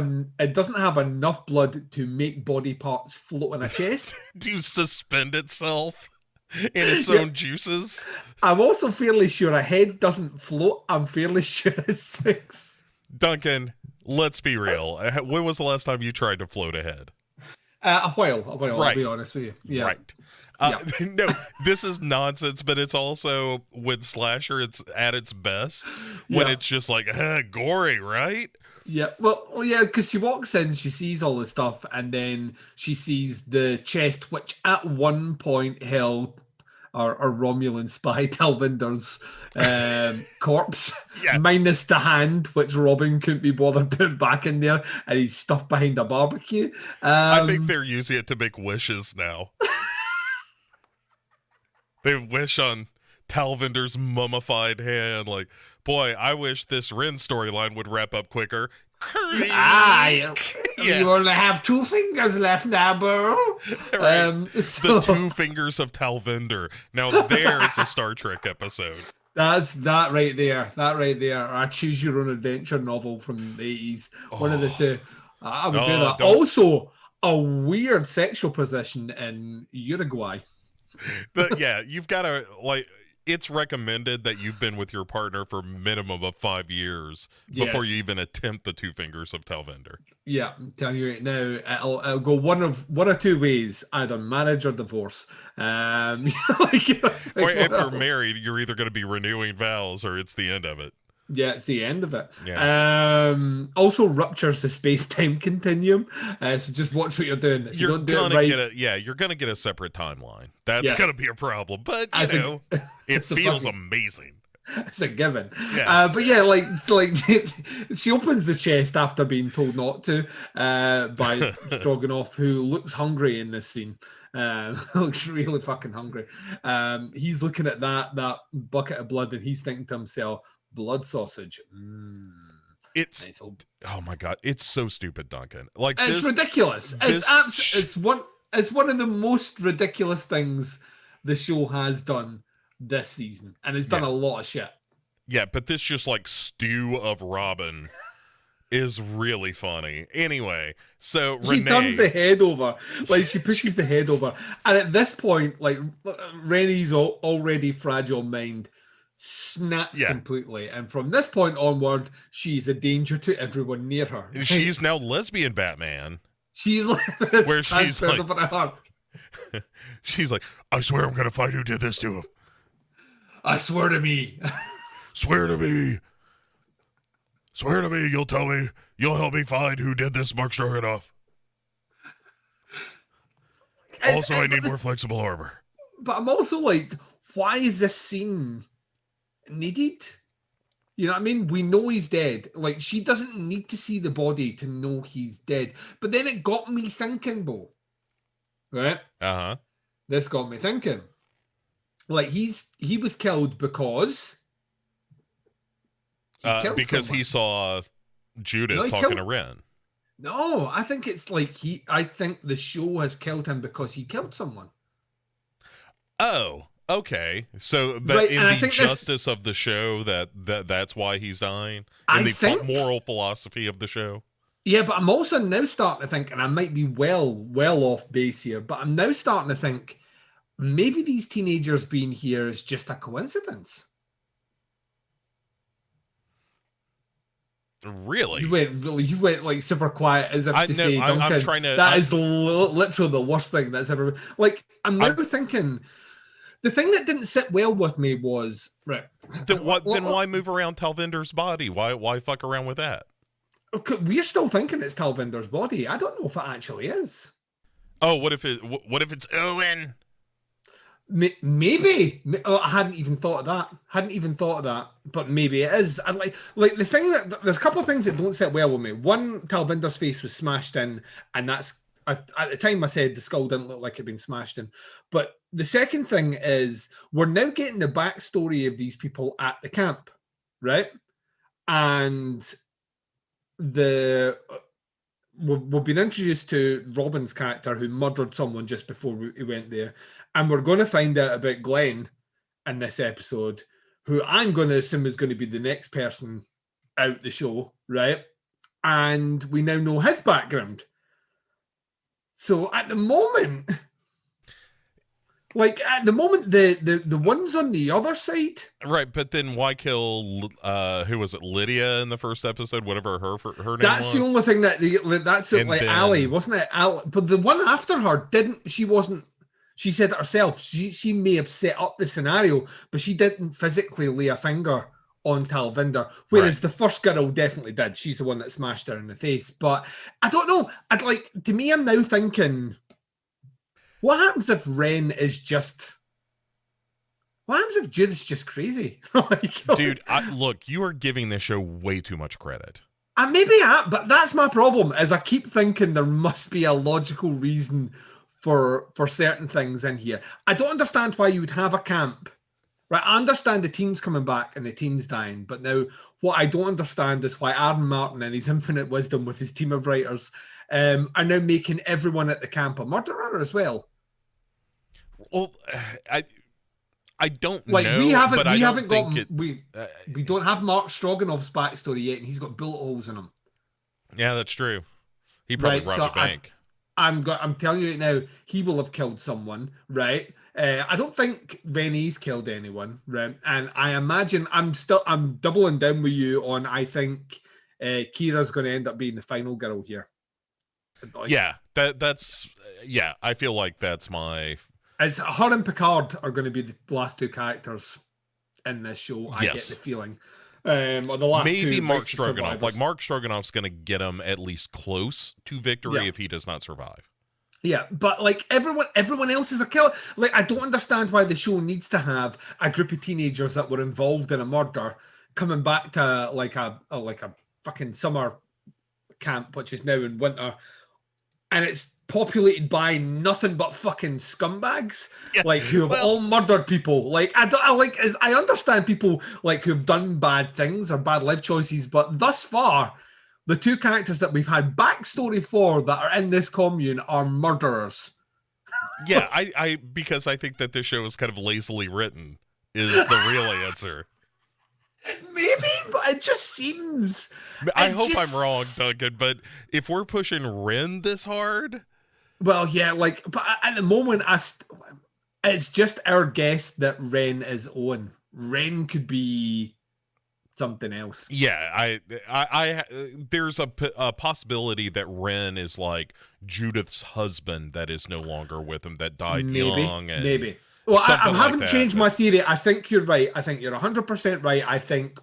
enough blood to make body parts float in a chest. To suspend itself in its own juices. I'm also fairly sure a head doesn't float. I'm fairly sure it sinks. Duncan, let's be real. When was the last time you tried to float a head? A while. Right. I'll be honest with you. Yeah. Right. No, this is nonsense, but it's also with slasher, it's at its best when it's just like gory, right? Yeah, well, yeah, because she walks in, she sees all the stuff, and then she sees the chest, which at one point held our Romulan spy Talvinder's corpse, minus the hand, which Robin couldn't be bothered putting back in there, and he's stuffed behind a barbecue. I think they're using it to make wishes now. They wish on Talvinder's mummified hand, like, boy, I wish this Wren storyline would wrap up quicker. You only have 2 fingers left now, bro. Right. The 2 fingers of Talvinder. Now there's a Star Trek episode. That's that right there. Or a choose your own adventure novel from the 80s. One of the two. I would do that. Also, a weird sexual position in Uruguay. You've got to, it's recommended that you've been with your partner for a minimum of 5 years before you even attempt the 2 fingers of Talvinder. Yeah, I'm telling you right now, it'll go one of 2 ways: either marriage or divorce. Or if you're married, you're either going to be renewing vows or it's the end of it. Yeah, it's the end of it. Yeah. Also ruptures the space-time continuum. So just watch what you're doing. If you don't do it right, you're gonna get a separate timeline. That's gonna be a problem. But it feels amazing. It's a given. Yeah. But yeah, she opens the chest after being told not to by Stroganoff, who looks hungry in this scene. Looks really fucking hungry. He's looking at that bucket of blood and he's thinking to himself, blood sausage. It's nice. Oh my god, it's so stupid, Duncan. It's ridiculous. It's one of the most ridiculous things the show has done this season, and it's done a lot of shit. Yeah, but this just stew of Robin is really funny. Anyway, so she turns the head over, she pushes the head over, and at this point, Rennie's already fragile mind snaps completely, and from this point onward, she's a danger to everyone near her. She's now lesbian Batman. She's where she's she's like, I swear I'm gonna find who did this to him. I swear to me. Swear to me. Swear to me, you'll help me find who did this, Mark Stroganoff. Also, I need more flexible armor. But I'm also like, why is this scene needed? You know what I mean? We know he's dead. Like, she doesn't need to see the body to know he's dead. But then it got me thinking, Bo. Right? Uh-huh. This got me thinking. Like, he was killed because... He saw Judith talking to Wren. No, I think it's like I think the show has killed him because he killed someone. Oh, okay. So that right, in the justice of the show, that's why he's dying? In the moral philosophy of the show? Yeah, but I'm also now starting to think, and I might be well off base here, but I'm now starting to think maybe these teenagers being here is just a coincidence. Really? You went like super quiet as if to say, Duncan, I'm trying to. That is literally the worst thing that's ever been. Like, I'm now thinking, the thing that didn't sit well with me was, right. Then why move around Talvinder's body? Why fuck around with that? We're still thinking it's Talvinder's body. I don't know if it actually is. Oh, what if it's Owen? Maybe. Oh, I hadn't even thought of that. But maybe it is. I like the thing that there's a couple of things that don't sit well with me. One, Talvinder's face was smashed in, and that's at the time I said the skull didn't look like it'd been smashed in. But the second thing is we're now getting the backstory of these people at the camp, right? And we've been introduced to Robin's character who murdered someone just before he went there. And we're going to find out about Glenn in this episode, who I'm going to assume is going to be the next person out the show, right? And we now know his background. So at the moment, the ones on the other side, right? But then why kill? Who was it? Lydia in the first episode, whatever her name that's was. the only thing that's it. Like Allie, wasn't it? But the one after her didn't. She wasn't. She said it herself. She may have set up the scenario, but she didn't physically lay a finger on Talvinder. Whereas the first girl definitely did. She's the one that smashed her in the face. But I don't know. To me, I'm now thinking, what happens if Wren is just... What happens if Judith's just crazy? Dude, look, you are giving this show way too much credit. And maybe but that's my problem, is I keep thinking there must be a logical reason for certain things in here. I don't understand why you would have a camp. Right, I understand the team's coming back and the team's dying, but now what I don't understand is why Aaron Martin and his infinite wisdom with his team of writers are now making everyone at the camp a murderer as well. Well, I don't like know. We don't have Mark Stroganoff's backstory yet, and he's got bullet holes in him. Yeah, that's true. He probably robbed a bank. I'm telling you right now, he will have killed someone, right? I don't think Rennie's killed anyone, right? And I imagine I'm doubling down with you on. I think Kira's going to end up being the final girl here. Yeah, that's I feel like that's my. It's her and Picard are going to be the last two characters in this show. I get the feeling. Or the last maybe two, Mark Stroganoff. Like Mark Stroganoff's going to get him at least close to victory if he does not survive. Yeah, but like everyone else is a killer. Like, I don't understand why the show needs to have a group of teenagers that were involved in a murder coming back to like a fucking summer camp, which is now in winter, and it's populated by nothing but fucking scumbags, who have all murdered people. Like, I understand people who've done bad things or bad life choices, but thus far, the two characters that we've had backstory for that are in this commune are murderers. Yeah, I because I think that this show is kind of lazily written is the real answer. Maybe, but it just seems... I hope I'm wrong, Duncan, but if we're pushing Wren this hard... Well, yeah, but at the moment, it's just our guess that Wren is Owen. Wren could be something else. Yeah, I there's a possibility that Wren is like Judith's husband that is no longer with him, that died young. Maybe. Well, I haven't changed my theory. I think you're right. I think you're 100% right. I think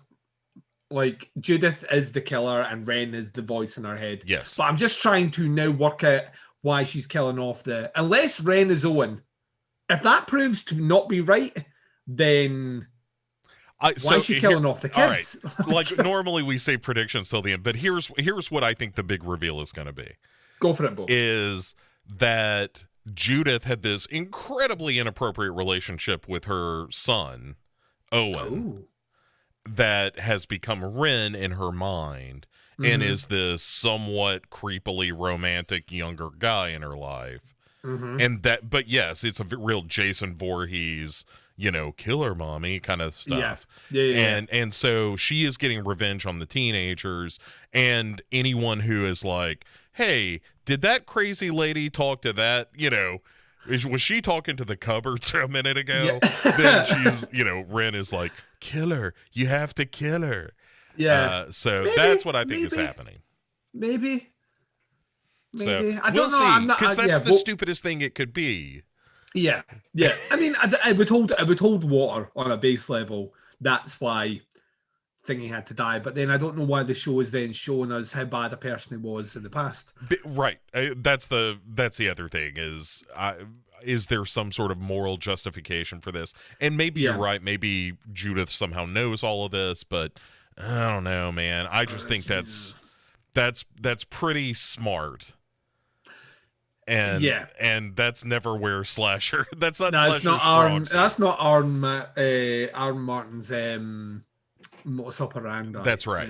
like Judith is the killer and Wren is the voice in her head. Yes. But I'm just trying to now work out why she's killing off unless Wren is Owen. If that proves to not be right, then why is she killing off the kids? All right. Like normally we say predictions till the end, but here's what I think the big reveal is going to be. Go for it, Bo. Is that Judith had this incredibly inappropriate relationship with her son, Owen. Ooh. That has become Wren in her mind and is this somewhat creepily romantic younger guy in her life. And but yes, it's a real Jason Voorhees, killer mommy kind of stuff. Yeah. And so she is getting revenge on the teenagers and anyone who is like, hey, did that crazy lady talk to that, was she talking to the cupboards a minute ago? Yeah. Then she's, Wren is like, kill her. You have to kill her. Yeah. So that's what I think is happening. Maybe. So, I don't know. Because that's the stupidest thing it could be. Yeah. I mean, I would hold water on a base level. That's why Thingy had to die. But then I don't know why the show is then showing us how bad a person he was in the past. Right. That's the other thing is there some sort of moral justification for this? And maybe you're right. Maybe Judith somehow knows all of this, but I don't know, man. I just think that's pretty smart. And that's never where slasher. That's not. No, it's not Aaron. That's not Aaron Martin's modus operandi. That's right.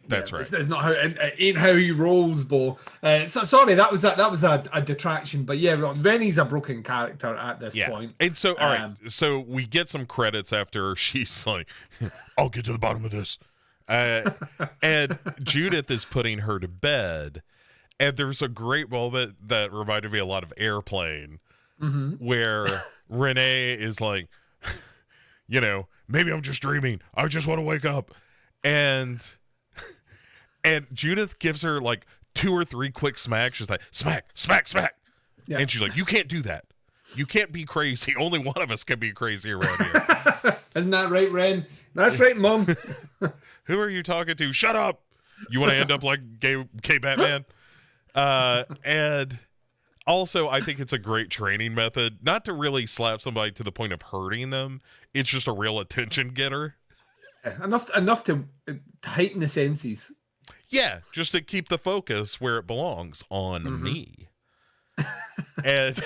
That's right. It's not how. It ain't how he rolls, Bo. So sorry, that was a detraction. But yeah, Rennie's a broken character at this point. And so, all right. So we get some credits after she's like, "I'll get to the bottom of this," and Judith is putting her to bed. And there's a great moment that reminded me a lot of Airplane, where Renee is like, maybe I'm just dreaming. I just want to wake up. And Judith gives her like 2 or 3 quick smacks. She's like, smack, smack, smack. Yeah. And she's like, you can't do that. You can't be crazy. Only one of us can be crazy around here. Isn't that right, Wren? That's right, Mom. Who are you talking to? Shut up. You want to end up like gay Batman? And also I think it's a great training method, not to really slap somebody to the point of hurting them. It's just a real attention getter. Enough to heighten the senses. Yeah, just to keep the focus where it belongs, on me. And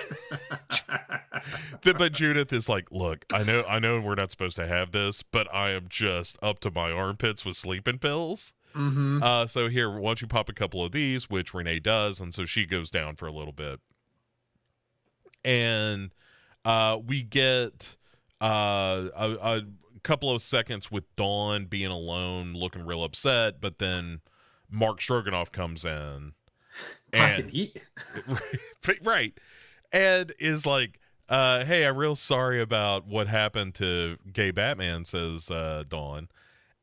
but Judith is like, look, I know we're not supposed to have this, but I am just up to my armpits with sleeping pills. So here, why don't you pop a couple of these, which Renee does, and so she goes down for a little bit. And we get a couple of seconds with Dawn being alone, looking real upset, but then Mark Stroganoff comes in. And heat. Right. And is like, hey, I'm real sorry about what happened to gay Batman, says Dawn.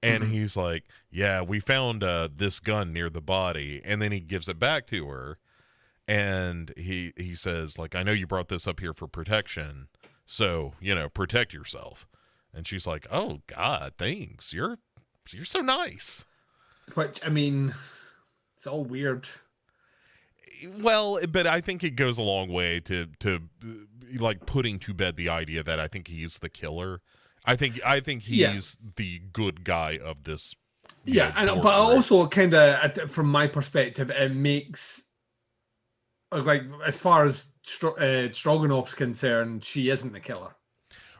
And he's like, yeah, we found this gun near the body. And then he gives it back to her. And he says, like, I know you brought this up here for protection. So, protect yourself. And she's like, oh, God, thanks. You're so nice. Which, I mean, it's all weird. Well, but I think it goes a long way to like putting to bed the idea that I think he's the killer. I think he's the good guy of this. Yeah, but also kind of from my perspective, it makes like as far as Stroganoff's concerned, she isn't the killer.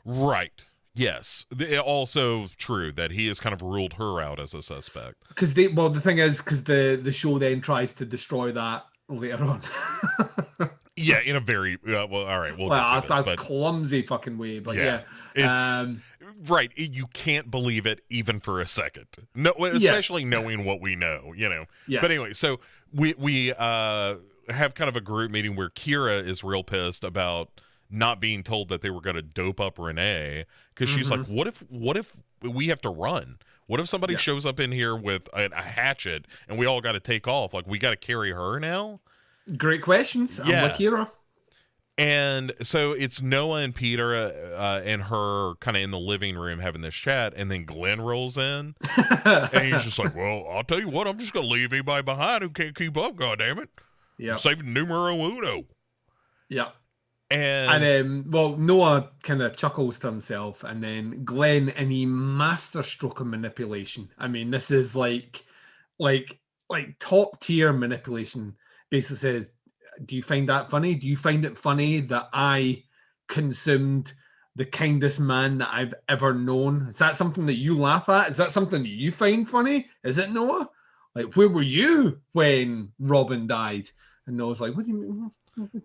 Right. Yes. Also true that he has kind of ruled her out as a suspect. Because the thing is, because the show then tries to destroy that later on. Yeah, in a very all right. We'll get to this, but clumsy fucking way. But yeah, it's right. You can't believe it even for a second. No, especially knowing what we know. Yes. But anyway, so we have kind of a group meeting where Kira is real pissed about not being told that they were going to dope up Renee, because she's like, what if we have to run? What if somebody shows up in here with a hatchet and we all got to take off? Like, we got to carry her now? Great questions. Yeah. I'm like Kira. And so it's Noah and Peter and her kind of in the living room having this chat, and then Glenn rolls in, and he's just like, "Well, I'll tell you what, I'm just gonna leave anybody behind who can't keep up. God damn it! Yeah, I'm saving numero uno." Yeah. And well, Noah kind of chuckles to himself, and then Glenn, in a master stroke of manipulation. I mean, this is like top tier manipulation. Basically says, "Do you find that funny? Do you find it funny that I consumed the kindest man that I've ever known? Is that something that you laugh at? Is that something that you find funny? Is it, Noah? Like, where were you when Robin died?" And Noah's like, "What do you mean?"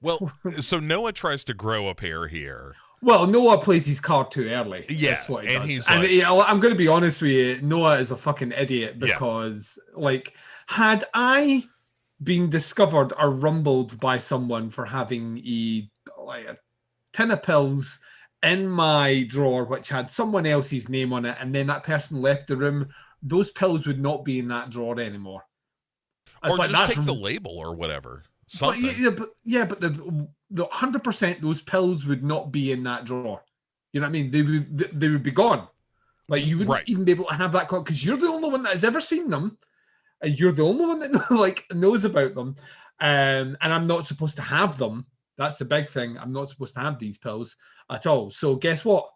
well, so Noah tries to grow a pair here. Well, Noah plays his card too early. Yeah, that's what he does. He's and like, I'm going to be honest with you, Noah is a fucking idiot because, like, had I been discovered or rumbled by someone for having a tin of pills in my drawer which had someone else's name on it, and then that person left the room, those pills would not be in that drawer anymore. Or just take the label or whatever. Something. But the 100% those pills would not be in that drawer. You know what I mean? They would be gone. Like, you wouldn't even be able to have that because you're the only one that has ever seen them, and you're the only one that knows about them. And I'm not supposed to have them. That's the big thing. I'm not supposed to have these pills at all. So guess what?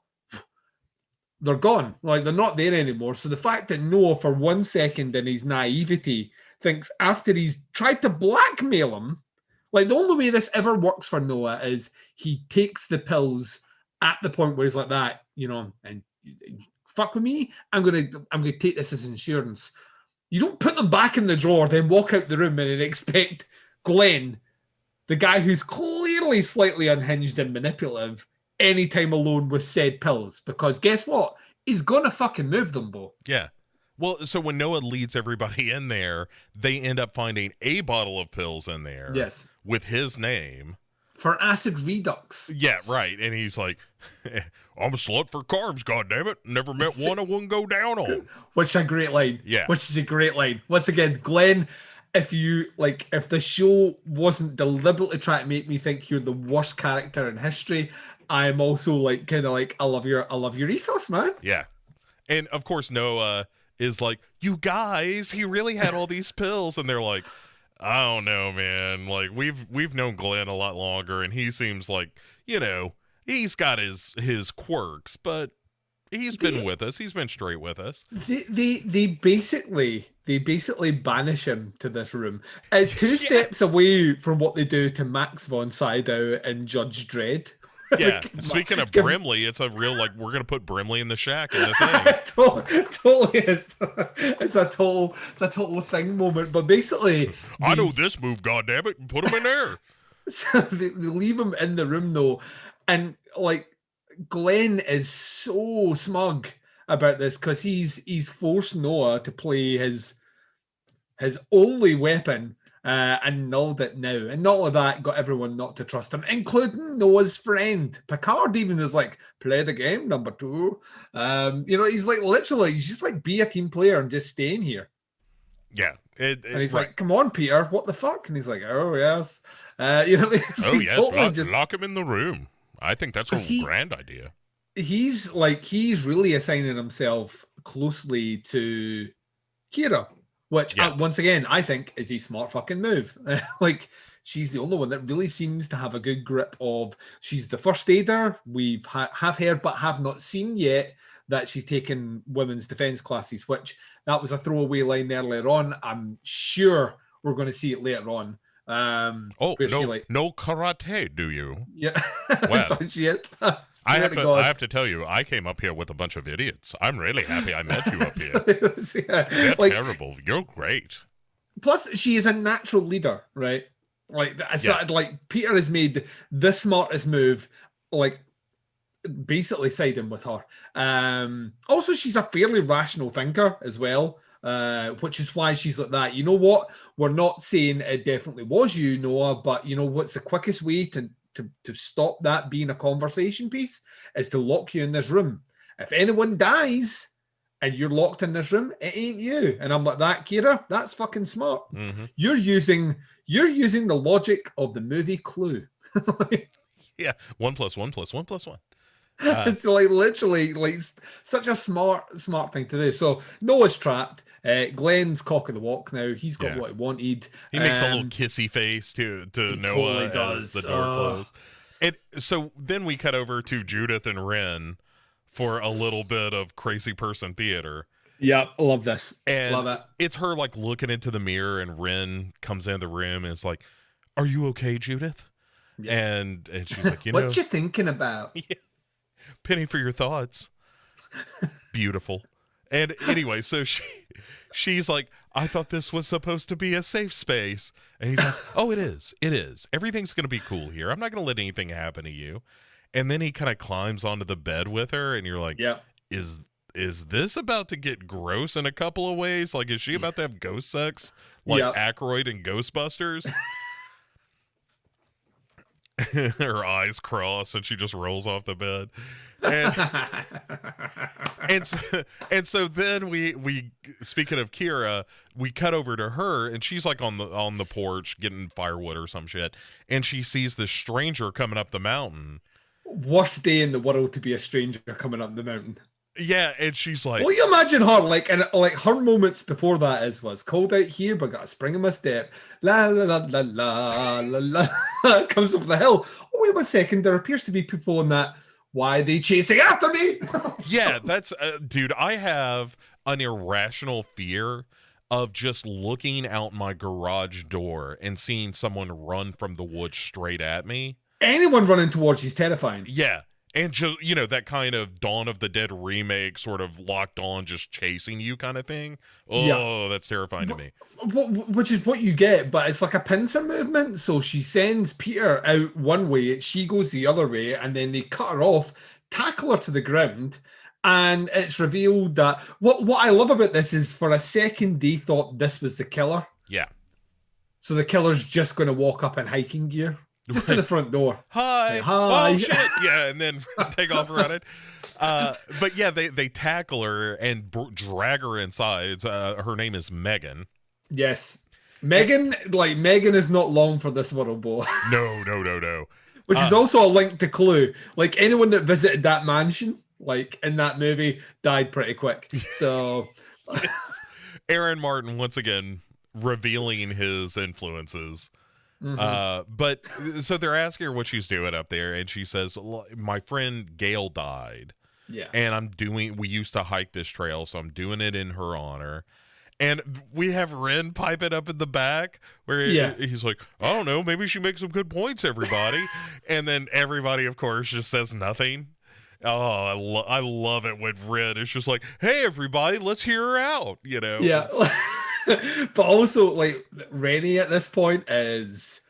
They're gone. Like, they're not there anymore. So the fact that Noah, for 1 second in his naivety, thinks after he's tried to blackmail him, like, the only way this ever works for Noah is he takes the pills at the point where he's like that, and fuck with me, I'm gonna take this as insurance. You don't put them back in the drawer, then walk out the room and then expect Glenn, the guy who's clearly slightly unhinged and manipulative, anytime alone with said pills, because guess what? He's gonna fucking move them, Bo. Yeah. Well, so when Noah leads everybody in there, they end up finding a bottle of pills in there. Yes. With his name. For acid reflux. Yeah, right. And he's like, I'm a slut for carbs, goddammit. Never met one I wouldn't go down on. Which is a great line. Yeah. Which is a great line. Once again, Glenn, if the show wasn't deliberately trying to make me think you're the worst character in history, I'm also I love your ethos, man. Yeah. And of course Noah is like, you guys, he really had all these pills, and they're like, I don't know, man. Like, we've known Glenn a lot longer, and he seems like, he's got his quirks, but he's been with us. He's been straight with us. They basically banish him to this room. It's two steps away from what they do to Max von Sydow and Judge Dredd. Yeah, speaking of Brimley, it's a real, we're going to put Brimley in the shack in the thing. Totally is. It's a total thing moment. But basically... I know this move, goddammit. Put him in there. So they leave him in the room, though. And, Glenn is so smug about this because he's forced Noah to play his only weapon and nulled it now. And not only that, got everyone not to trust him, including Noah's friend. Picard even is like, play the game, number 2. He's literally, he's just be a team player and just stay in here. Yeah. And he's like, come on, Peter, what the fuck? And he's like, oh, yes. Yes, totally lock him in the room. I think that's a grand idea. He's really assigning himself closely to Kira. Which, once again, I think is a smart fucking move. She's the only one that really seems to have a good grip of, she's the first aider. We've have heard but have not seen yet that she's taken women's defense classes, which that was a throwaway line earlier on. I'm sure we're going to see it later on. No karate, do you? Yeah. Well, I have to tell you, I came up here with a bunch of idiots. I'm really happy I met you up here. You're terrible. You're great. Plus, she is a natural leader, right? Peter has made the smartest move, basically siding with her. Also, she's a fairly rational thinker as well. Which is why she's like that. You know what? We're not saying it definitely was you, Noah, but what's the quickest way to stop that being a conversation piece is to lock you in this room. If anyone dies and you're locked in this room, it ain't you. And I'm like, that, Kira, that's fucking smart. Mm-hmm. You're using the logic of the movie Clue. Yeah, 1+1+1+1. It's like literally like such a smart thing to do. So Noah's trapped. Glenn's cock of the walk now. He's got Yeah. what he wanted. He makes a little kissy face to He Noah totally as the does. door closed. And so then we cut over to Judith and Wren for a little bit of crazy person theater. Yeah, I love this. And Love it. it's her like looking into the mirror, and Wren comes into the room and is like, "Are you okay, Judith?" Yeah. And she's like, What you thinking about? Yeah, penny for your thoughts. Beautiful. And anyway, so she's like, I thought this was supposed to be a safe space. And he's like, oh, it is. It is. Everything's going to be cool here. I'm not going to let anything happen to you. And then he kind of climbs onto the bed with her, and you're like, yeah, is this about to get gross in a couple of ways? Like, is she about to have ghost sex like Aykroyd and Ghostbusters? Her eyes cross and she just rolls off the bed. And so then we speaking of Kira, we cut over to her, and she's like on the porch getting firewood or some shit, and she sees this stranger coming up the mountain. Worst day in the world to be a stranger coming up the mountain. Yeah, and she's like, well, you imagine her like her moments before that was cold out here, but got a spring in my step. La la la la la la la. Comes over the hill. Oh, wait 1 second. There appears to be people in that. Why are they chasing after me? Yeah, that's dude. I have an irrational fear of just looking out my garage door and seeing someone run from the woods straight at me. Anyone running towards you is terrifying. Yeah. And just, that kind of Dawn of the Dead remake, sort of locked on, just chasing you kind of thing. Oh, yeah. That's terrifying to me. Which is what you get, but it's like a pincer movement. So she sends Peter out one way, she goes the other way, and then they cut her off, tackle her to the ground, and it's revealed that what I love about this is for a second they thought this was the killer. Yeah. So the killer's just going to walk up in hiking gear. Just to the front door. Hi. Hi. Oh, shit. Yeah, and then take off running. But yeah, they tackle her and drag her inside. Her name is Megan. Yes. Megan is not long for this world, boy. No. Which is also a link to Clue. Like, anyone that visited that mansion, like, in that movie, died pretty quick. So... Yes. Aaron Martin, once again, revealing his influences. Mm-hmm. But so they're asking her what she's doing up there, and she says, my friend Gail died. Yeah. And we used to hike this trail, so I'm doing it in her honor. And we have Wren pipe it up in the back where he's like, I don't know, maybe she makes some good points, everybody. And then everybody, of course, just says nothing. Oh, I love it when Wren is just like, hey, everybody, let's hear her out, Yeah. But also, like, Rennie at this point is,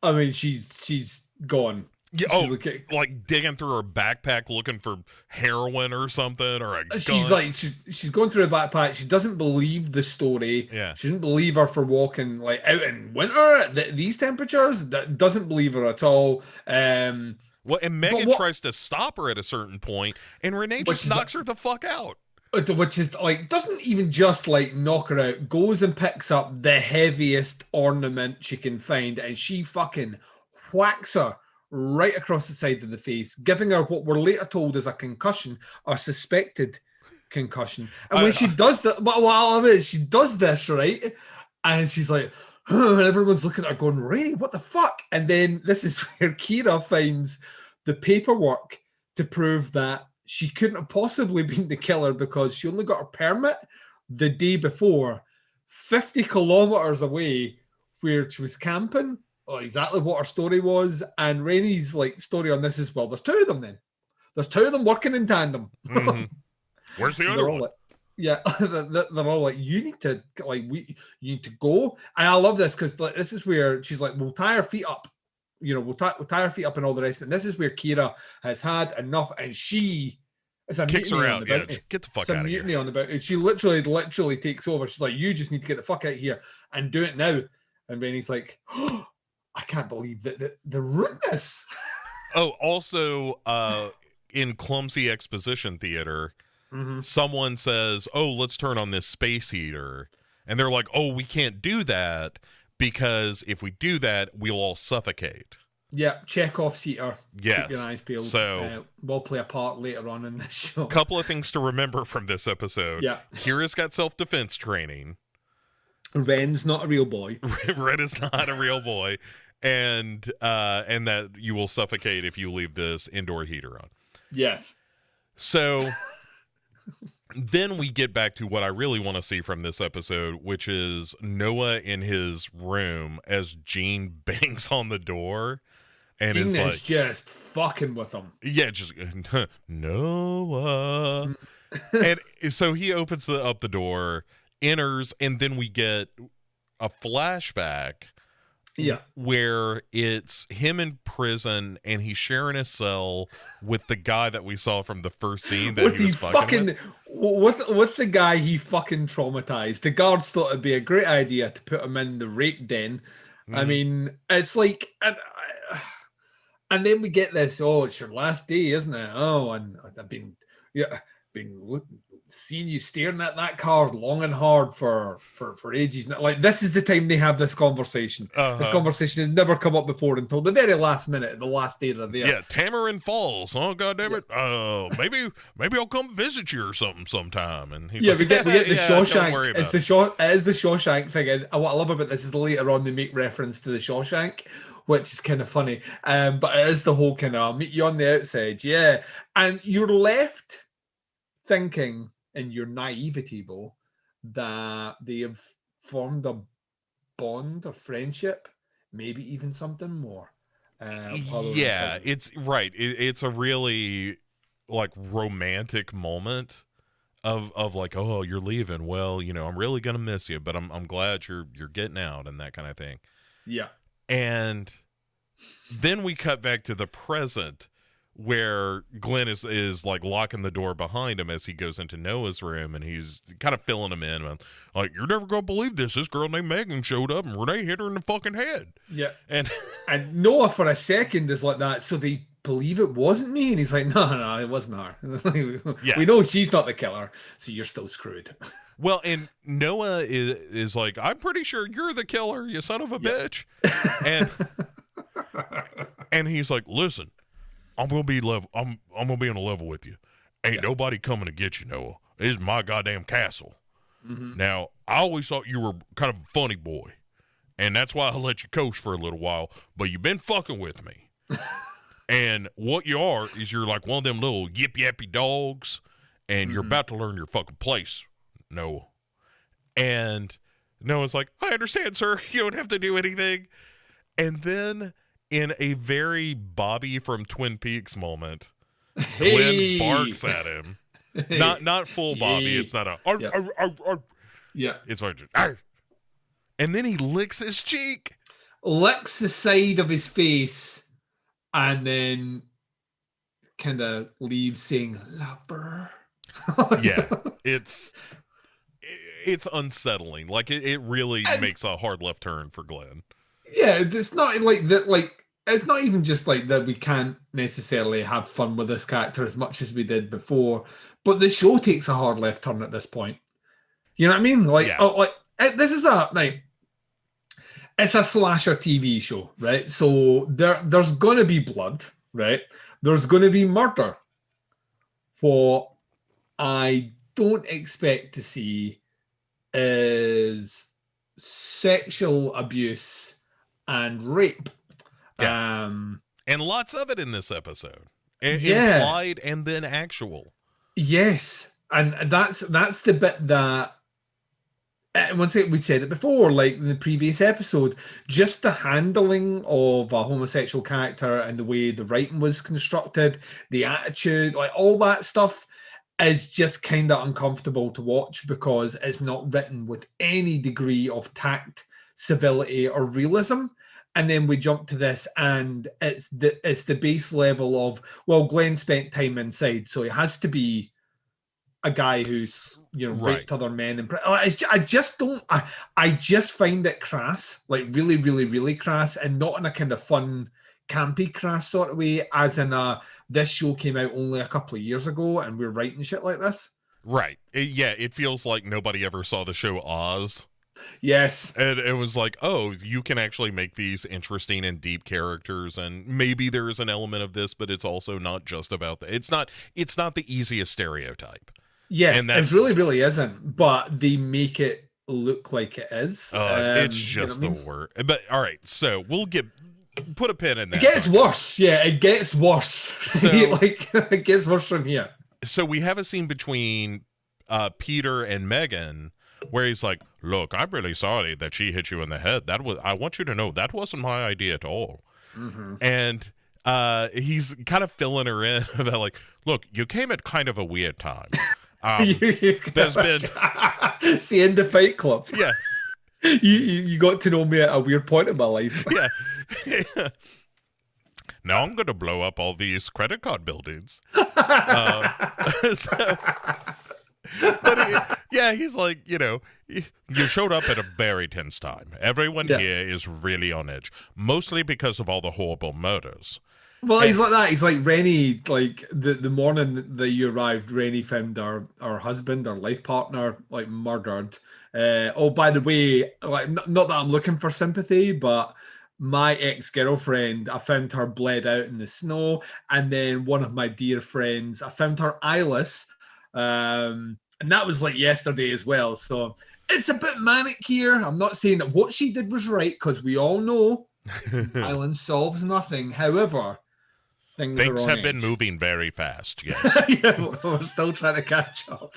I mean, she's gone. Yeah, like digging through her backpack looking for heroin or something, or a gun. She's like, she's going through a backpack. She doesn't believe the story. Yeah. She didn't believe her for walking, like, out in winter at these temperatures. That doesn't believe her at all. Well, and Megan tries to stop her at a certain point, and Renee just knocks her the fuck out. Which is like, doesn't even just like knock her out, goes and picks up the heaviest ornament she can find, and she fucking whacks her right across the side of the face, giving her what we're later told is a concussion or suspected concussion. And when she does that, what I love is she does this, right? And she's like, and everyone's looking at her going, Ray, what the fuck? And then this is where Kira finds the paperwork to prove that she couldn't have possibly been the killer because she only got her permit the day before, 50 kilometers away, where she was camping. Oh, exactly what her story was. And Rennie's like story on this is, well, there's two of them then. There's two of them working in tandem. Mm-hmm. Where's the other one? Like, yeah, they're all like, you need to you need to go. And I love this because like, this is where she's like, we'll tie her feet up. We'll tie her feet up and all the rest. And this is where Kira has had enough, and she kicks her out. Yeah, get the fuck out of here. Mutiny on the bounty. She literally takes over. She's like, you just need to get the fuck out of here and do it now. And Rennie's like, oh, I can't believe that the rudeness. Oh, also, in clumsy exposition theater, someone says, oh, let's turn on this space heater. And they're like, oh, we can't do that because if we do that, we'll all suffocate. Yeah, Chekhov seater. Keep your Yes. eyes peeled. So, Will play a part later on in this show. couple of things to remember from this episode. Yeah. Kira's got self-defense training. Wren's not a real boy. Wren is not a real boy, and that you will suffocate if you leave this indoor heater on. Yes. So then we get back to what I really want to see from this episode, which is Noah in his room as Gene bangs on the door. And Gene it's like, just fucking with him. Yeah, just Noah. And so he opens up the door, enters, and then we get a flashback. Yeah. Where it's him in prison and he's sharing a cell with the guy that we saw from the first scene that with he was fucking with the guy he fucking traumatized. The guards thought it'd be a great idea to put him in the rape den. I mean, it's like, and then we get this. Oh, it's your last day, isn't it? Oh, and I've been seeing you staring at that card long and hard for ages. Like, this is the time they have this conversation. This conversation has never come up before until the very last minute, the last day of the year. Yeah, Tamarind Falls. Oh, goddamn it! Maybe I'll come visit you or something sometime. And he's like, we get the Shawshank. Don't worry about It is the Shawshank thing. And what I love about this is later on they make reference to the Shawshank, which is kind of funny. But it is the whole kind of, I'll meet you on the outside, yeah. And you're left thinking, in your naivety, Bo, that they have formed a bond of friendship, maybe even something more. Yeah, it's right. It's a really like romantic moment of like, oh, you're leaving. Well, I'm really gonna miss you, but I'm glad you're getting out and that kind of thing. Yeah. And then we cut back to the present, where Glenn is like locking the door behind him as he goes into Noah's room, and he's kind of filling him in. Like, you're never going to believe this. This girl named Megan showed up and Renee hit her in the fucking head. Yeah. And Noah for a second is like that. So they believe it wasn't me? And he's like, no, it wasn't her. Yeah. We know she's not the killer, so you're still screwed. Well, and Noah is like, I'm pretty sure you're the killer, you son of a bitch. And he's like, listen, I'm gonna be level. I'm gonna be on a level with you. Ain't nobody coming to get you, Noah. This is my goddamn castle. Mm-hmm. Now, I always thought you were kind of a funny boy, and that's why I let you coach for a little while. But you've been fucking with me, and what you are is you're like one of them little yip yappy dogs, and you're about to learn your fucking place, Noah. And Noah's like, I understand, sir. You don't have to do anything. And then, in a very Bobby from Twin Peaks moment, Glenn barks at him. Not full Bobby. It's not a yeah. It's like arr. And then he licks his cheek. Licks the side of his face and then kind of leaves saying lover. Yeah. It's unsettling. Like it really makes a hard left turn for Glenn. Yeah, it's not like that. Like, it's not even just like that we can't necessarily have fun with this character as much as we did before, but the show takes a hard left turn at this point. You know what I mean? Like, this is it's a slasher TV show, right? So there's going to be blood, right? There's going to be murder. What I don't expect to see is sexual abuse and rape. Yeah. And lots of it in this episode. Implied and then actual. Yes. And that's the bit that, once we said it before, like in the previous episode, just the handling of a homosexual character and the way the writing was constructed, the attitude, like all that stuff is just kind of uncomfortable to watch because it's not written with any degree of tact, civility, or realism. And then we jump to this, and it's the base level of, well, Glenn spent time inside, so it has to be a guy who's raped other men. And I just find it crass, like really, really, really crass, and not in a kind of fun, campy crass sort of way, as in this show came out only a couple of years ago, and we're writing shit like this. Right. It feels like nobody ever saw the show Oz. Yes. And it was like, oh, you can actually make these interesting and deep characters, and maybe there is an element of this, but it's also not just about that. It's not the easiest stereotype. Yeah, And it that's really, really isn't. But they make it look like it is. it's You know just what I the mean? word. But all right, so we'll put a pin in It that. gets Duncan. worse. Yeah, it gets worse. So like it gets worse from here. so we have a scene between Peter and Megan where he's like, "Look, I'm really sorry that she hit you in the head. I want you to know that wasn't my idea at all." Mm-hmm. And he's kind of filling her in about like, "Look, you came at kind of a weird time. There's been it's the end of Fight Club. yeah, You got to know me at a weird point in my life. yeah." Now I'm going to blow up all these credit card buildings. So, but he's like, you showed up at a very tense time. Everyone here is really on edge, mostly because of all the horrible murders. Well, he's like that. He's like Rennie. Like the morning that you arrived, Rennie found our husband, our life partner, like murdered. Oh, by the way, like not that I'm looking for sympathy, but my ex-girlfriend, I found her bled out in the snow, and then one of my dear friends, I found her eyeless, and that was like yesterday as well. So it's a bit manic here. I'm not saying that what she did was right, because we all know violence solves nothing. However, things have been edge. moving very fast. Yes, we're still trying to catch up.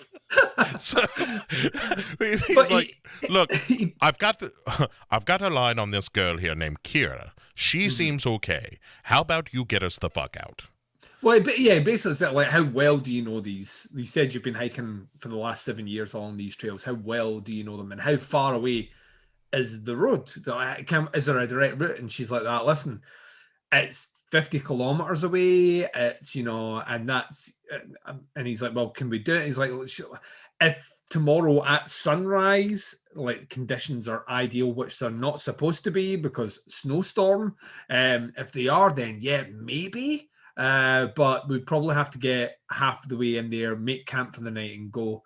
So he's like, look, I've got a line on this girl here named Kira. She seems okay. How about you get us the fuck out? Well, yeah, basically it's like, how well do you know these? You said you've been hiking for the last 7 years along these trails. How well do you know them, and how far away is the road? Is there a direct route? And she's like that. Listen, it's 50 kilometers away. It's, and that's, and he's like, well, can we do it? He's like, if tomorrow at sunrise, like conditions are ideal, which they're not supposed to be because snowstorm. If they are, then yeah, maybe. But we'd probably have to get half the way in there, make camp for the night, and go.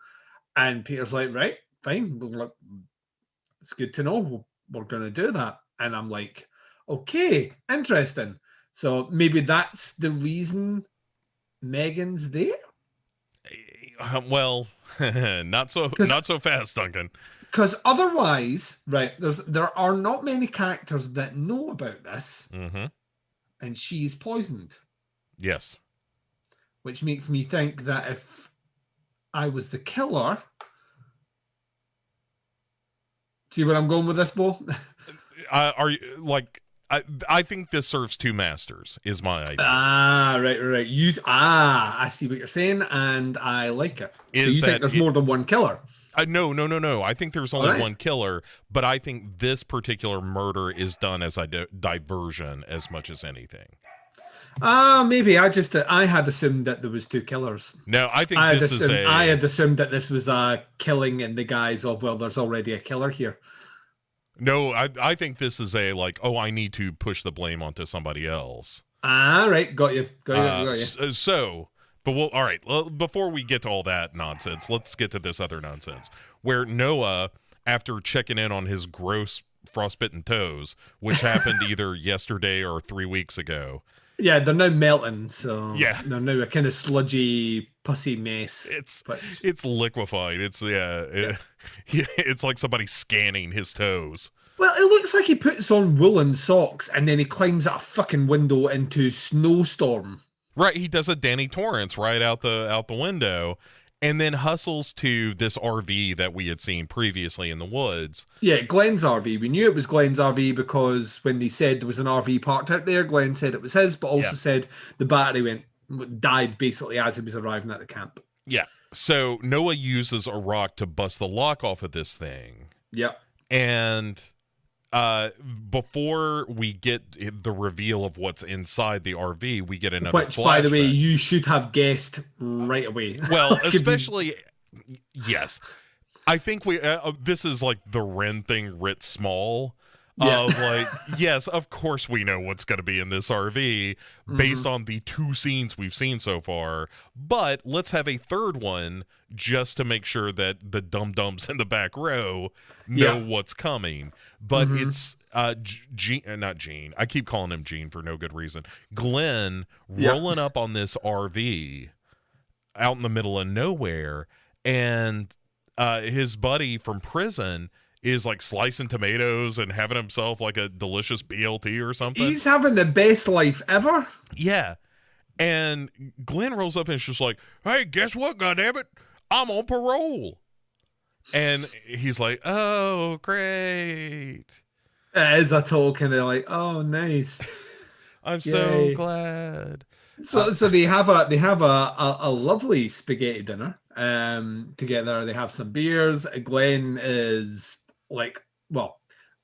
And Peter's like, right, fine. Look, it's good to know. We're going to do that. And I'm like, okay, interesting. So maybe that's the reason Megan's there. Well, not so fast, Duncan. Because otherwise, right, there are not many characters that know about this, and she's poisoned. Yes. Which makes me think that if I was the killer, see where I'm going with this, Bo? Are you like? I think this serves two masters, is my idea. Right. I see what you're saying, and I like it. So you think there's more than one killer? No. I think there's only one killer, but I think this particular murder is done as a diversion as much as anything. Maybe I had assumed that there was two killers. No, I think I had assumed that this was a killing in the guise of, well, there's already a killer here. No, I think this is a like, oh, I need to push the blame onto somebody else. Right, got you. So, but all right. Before we get to all that nonsense, let's get to this other nonsense where Noah, after checking in on his gross frostbitten toes, which happened either yesterday or 3 weeks ago. Yeah, they're now melting, so yeah, they're now a kind of sludgy, pussy mess. It's liquefied. It's like somebody scanning his toes. Well, it looks like he puts on woolen socks and then he climbs out a fucking window into snowstorm. Right, he does a Danny Torrance right out the window, and then hustles to this RV that we had seen previously in the woods. Yeah, Glenn's RV. We knew it was Glenn's RV because when they said there was an RV parked out there, Glenn said it was his, but also said the battery died basically as he was arriving at the camp. Yeah. So Noah uses a rock to bust the lock off of this thing. Yep. And before we get the reveal of what's inside the RV, we get another flashback. By the way, you should have guessed right away. Well, especially, yes. I think this is like the Wren thing writ small. Yeah. of like, yes, of course we know what's going to be in this RV based on the 2 scenes we've seen so far, but let's have a third one just to make sure that the dum-dums in the back row know what's coming. But it's Gene, not Gene. I keep calling him Gene for no good reason. Glenn rolling up on this RV out in the middle of nowhere, and his buddy from prison is like slicing tomatoes and having himself like a delicious BLT or something. He's having the best life ever. Yeah. And Glenn rolls up and is just like, hey, guess what, goddammit? I'm on parole. And he's like, oh, great. It is a total kind of like, oh, nice. I'm so glad. So they have a lovely spaghetti dinner together. They have some beers. Glenn is like, well,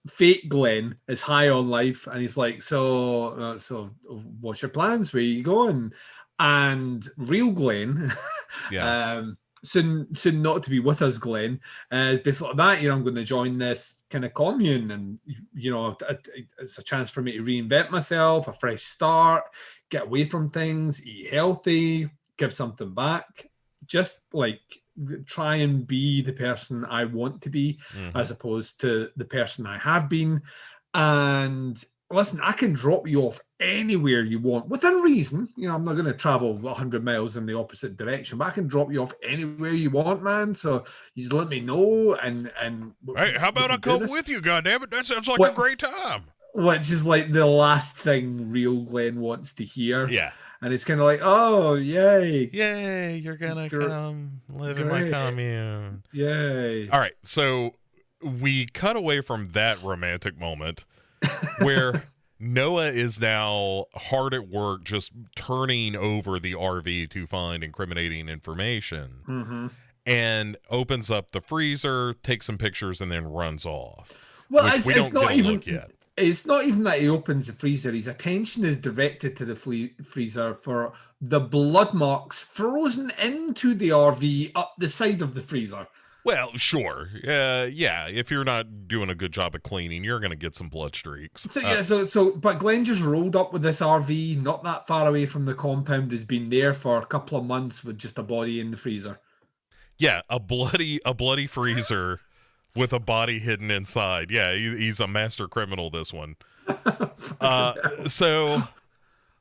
fake Glenn is high on life, and he's like, so what's your plans? Where you going? And real Glenn, soon not to be with us, Glenn, is basically like that. I'm going to join this kind of commune, and it's a chance for me to reinvent myself, a fresh start, get away from things, eat healthy, give something back, just like try and be the person I want to be, as opposed to the person I have been. And listen, I can drop you off anywhere you want within reason. I'm not going to travel 100 miles in the opposite direction, but I can drop you off anywhere you want, man. So you just let me know. And hey, how about I come with you, goddammit? That sounds like a great time. Which is like the last thing real Glenn wants to hear. Yeah. And it's kind of like, oh, yay. Yay, you're going to come live in my commune. Yay. All right, so we cut away from that romantic moment where Noah is now hard at work just turning over the RV to find incriminating information and opens up the freezer, takes some pictures, and then runs off. Well, it's not even look yet. It's not even that he opens the freezer. His attention is directed to the freezer for the blood marks frozen into the RV up the side of the freezer. Well, sure. Yeah, if you're not doing a good job of cleaning, you're going to get some blood streaks. But Glenn just rolled up with this RV, not that far away from the compound, has been there for a couple of months with just a body in the freezer. Yeah, a bloody freezer with a body hidden inside. Yeah, he's a master criminal, this one. So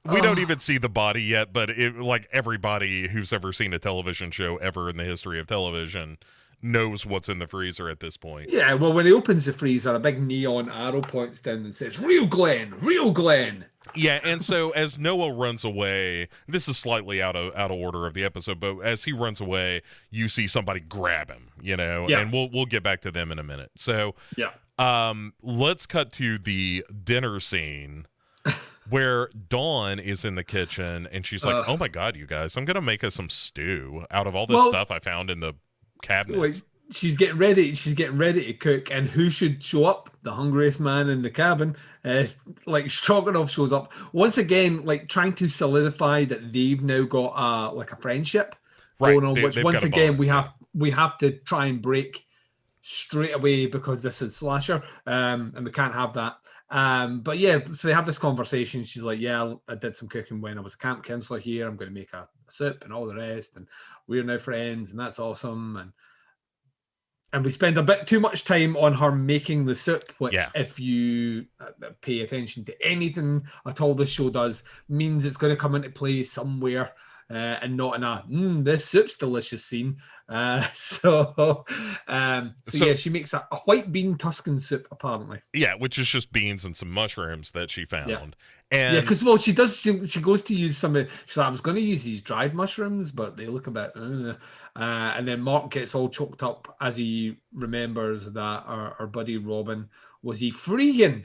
we don't even see the body yet, but like everybody who's ever seen a television show ever in the history of television knows what's in the freezer at this point. Yeah, well, when he opens the freezer, a big neon arrow points down and says, real Glenn, real Glenn. Yeah, and so as Noah runs away, this is slightly out of order of the episode, but as he runs away, you see somebody grab him, and we'll get back to them in a minute. So let's cut to the dinner scene where Dawn is in the kitchen and she's like, oh my God, you guys, I'm going to make us some stew out of all this stuff I found in the cabinets. She's getting ready to cook, and who should show up? The hungriest man in the cabin. Stroganoff shows up once again, like trying to solidify that they've now got a friendship going on, which once again we have to try and break straight away because this is slasher, and we can't have that. But yeah, so they have this conversation. She's like, yeah, I did some cooking when I was a camp counselor here. I'm going to make a soup and all the rest, and we're now friends, and that's awesome. And we spend a bit too much time on her making the soup, which if you pay attention to anything at all this show does, means it's going to come into play somewhere, and not in a this soup's delicious scene. So she makes a white bean Tuscan soup, apparently. Yeah, which is just beans and some mushrooms that she found. Yeah. And because she goes to use some. She's like, I was going to use these dried mushrooms, but they look a bit. And then Mark gets all choked up as he remembers that our buddy Robin was a freegan,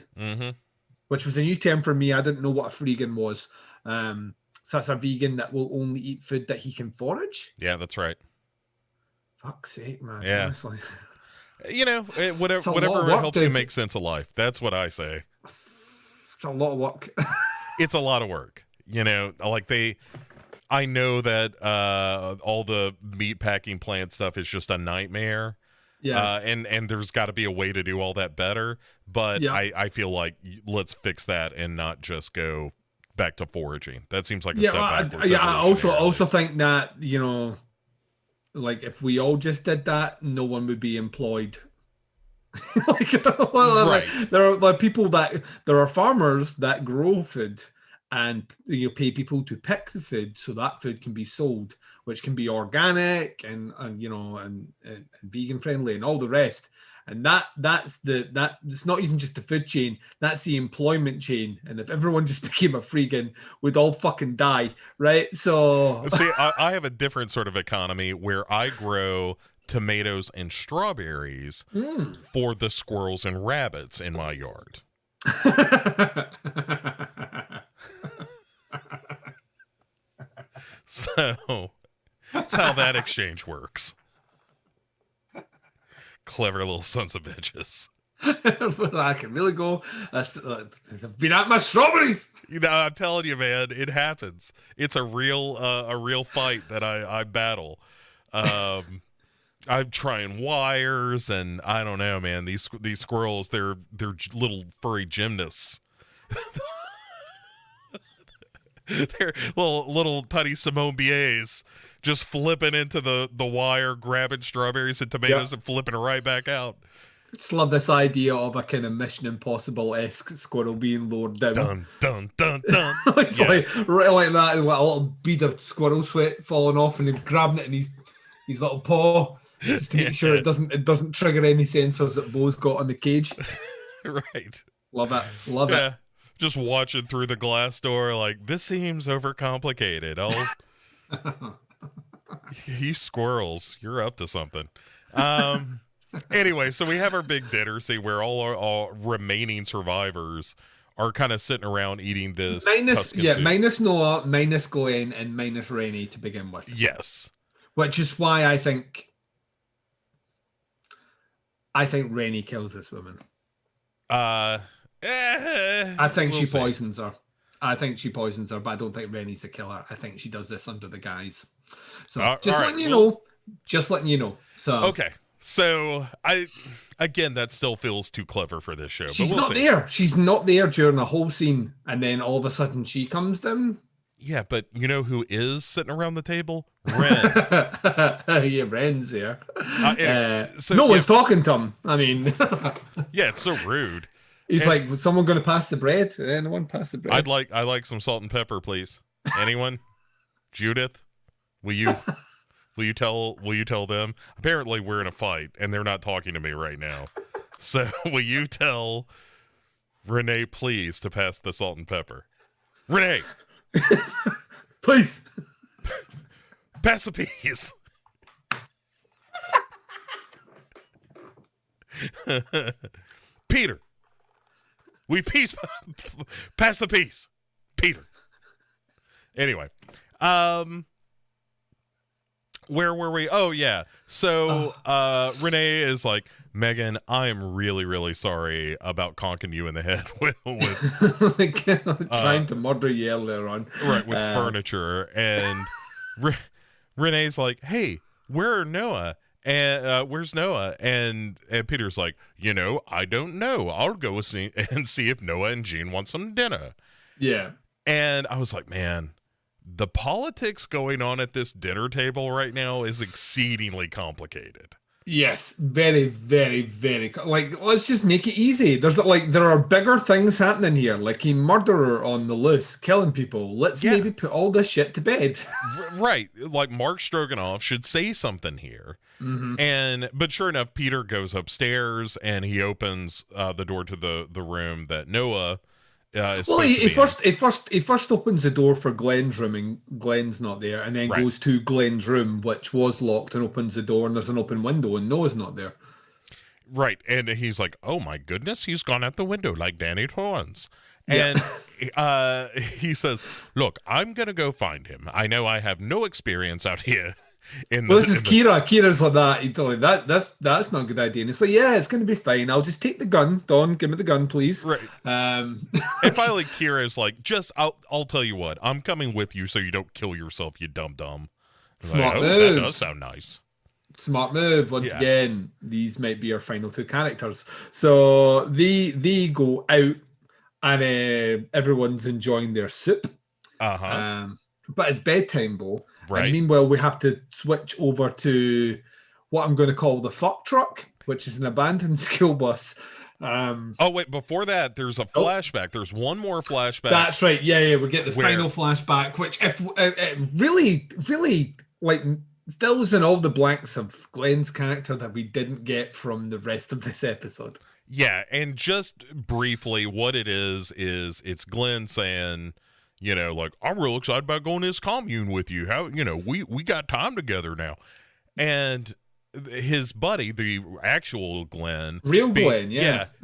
which was a new term for me. I didn't know what a freegan was. So that's a vegan that will only eat food that he can forage. Yeah, that's right. Fuck's sake, man. Yeah. Honestly. Whatever helps you make sense of life. That's what I say. It's a lot of work. It's a lot of work. I know that all the meat packing plant stuff is just a nightmare. Yeah. And there's got to be a way to do all that better. But Yeah. I feel like let's fix that and not just go back to foraging. That seems like a Yeah, step well, backwards. I also Evolutionarily. think that, like if we all just did that, no one would be employed. Like, Right. there are like people there are farmers that grow food and pay people to pick the food so that food can be sold, which can be organic and vegan friendly and all the rest. And that it's not even just the food chain, that's the employment chain. And if everyone just became a freegan, we'd all fucking die, right? So See, I have a different sort of economy where I grow tomatoes and strawberries for the squirrels and rabbits in my yard. So that's how that exchange works. Clever little sons of bitches. I can really go. They've been at my strawberries. I'm telling you, man, it happens. It's a real fight that I battle. I'm trying wires, and I don't know, man. These squirrels, they're little furry gymnasts. They're little tiny Simone Biers, just flipping into the wire, grabbing strawberries and tomatoes, and flipping it right back out. Just love this idea of a kind of Mission Impossible-esque squirrel being lowered down. Dun dun dun dun. It's like right like that, like a little bead of squirrel sweat falling off, and then grabbing it in his little paw, just to make sure it doesn't trigger any sensors that Bo's got on the cage. Right. Love it. Just watching through the glass door, like, this seems overcomplicated. You squirrels, you're up to something. Anyway, so we have our big dinner scene where all our remaining survivors are kind of sitting around eating this. Minus Noah, minus Glenn, and minus Rennie to begin with. Yes. Which is why I think Rennie kills this woman. I think she poisons her. I think she poisons her, but I don't think Rennie's the killer. I think she does this under the guise. So letting you know. Just letting you know. So okay. So that still feels too clever for this show. She's not there. She's not there during the whole scene, and then all of a sudden she comes down. Yeah, but you know who is sitting around the table? Wren. Yeah, Wren's there. So, no one's talking to him. I mean, yeah, it's so rude. He's like, was someone going to pass the bread? Anyone pass the bread? I like some salt and pepper, please. Anyone? Judith, will you tell them? Apparently we're in a fight and they're not talking to me right now. So will you tell Renee, please, to pass the salt and pepper? Renee, please pass the peas. Peter, pass the peas. Peter. Anyway, where were we? Oh yeah. So Renee is like, Megan, I am really, really sorry about conking you in the head with trying to murder you earlier on. Right, with furniture. And Renee's like, hey, where's Noah? And Peter's like, I don't know. I'll go see if Noah and Jean want some dinner. Yeah. And I was like, man, the politics going on at this dinner table right now is exceedingly complicated. Yes, very, very, very. Like, let's just make it easy. There are bigger things happening here, like a murderer on the loose, killing people. Let's maybe put all this shit to bed. Right, like Mark Stroganoff should say something here. Mm-hmm. But sure enough, Peter goes upstairs and he opens the door to the room that Noah is. Well, he first opens the door for Glenn's room, and Glenn's not there, and then goes to Glenn's room, which was locked, and opens the door, and there's an open window, and Noah's not there. Right, and he's like, "Oh my goodness, he's gone out the window like Danny Torrance." And he says, "Look, I'm gonna go find him. I know I have no experience out here." This is Kira. Kira's like that. He's like, that's not a good idea. And it's like, yeah, it's going to be fine. I'll just take the gun. Don, give me the gun, please. Right. And finally, Kira's like, I'll tell you what. I'm coming with you so you don't kill yourself, you dumb. Smart like, move. That does sound nice. Smart move. Once Yeah. again, these might be our final two characters. So they go out and everyone's enjoying their soup. Uh-huh. But it's bedtime, Bo. And Right. meanwhile, we have to switch over to what I'm going to call the fuck truck, which is an abandoned school bus. Oh, wait, before that, there's a flashback. There's one more flashback. That's right. Yeah. We get the final flashback, which if it really, really like fills in all the blanks of Glenn's character that we didn't get from the rest of this episode. Yeah, and just briefly, what it is it's Glenn saying, you know, like, I'm real excited about going to this commune with you. How, you know, we got time together now. And his buddy, the actual Glenn, Glenn,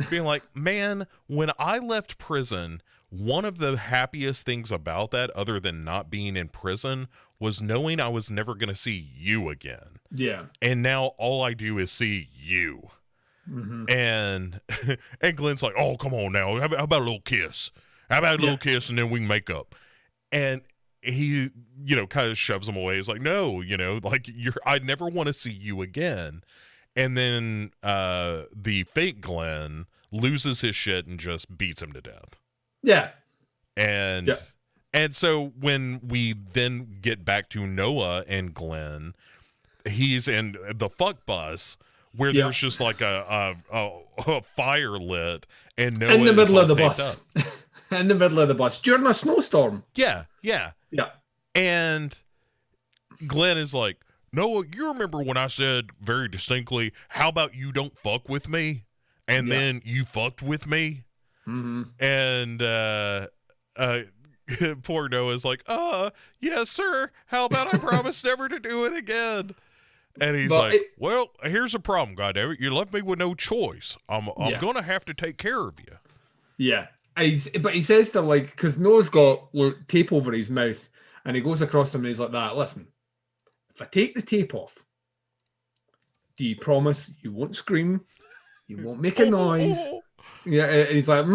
being like, man, when I left prison, one of the happiest things about that, other than not being in prison, was knowing I was never going to see you again. Yeah. And now all I do is see you. Mm-hmm. And Glenn's like, oh, come on now. How about a little kiss? How about a little kiss and then we can make up? And he, you know, kind of shoves him away. He's like, no, you know, like I never want to see you again. And then the fake Glenn loses his shit and just beats him to death. Yeah. And so when we then get back to Noah and Glenn, he's in the fuck bus where there's just like a fire lit and Noah in the middle of the bus. In the middle of the bus during a snowstorm. Yeah. And Glenn is like, Noah, you remember when I said very distinctly, how about you don't fuck with me? And then you fucked with me? Mm-hmm. And poor Noah's like, yes, sir. How about I promise never to do it again? And he's well, here's the problem, goddammit. You left me with no choice. I'm going to have to take care of you. Yeah. But he says to, like, because Noah's got tape over his mouth, and he goes across to him and he's like, listen, if I take the tape off, do you promise you won't scream? You won't make a noise? Yeah, and he's like,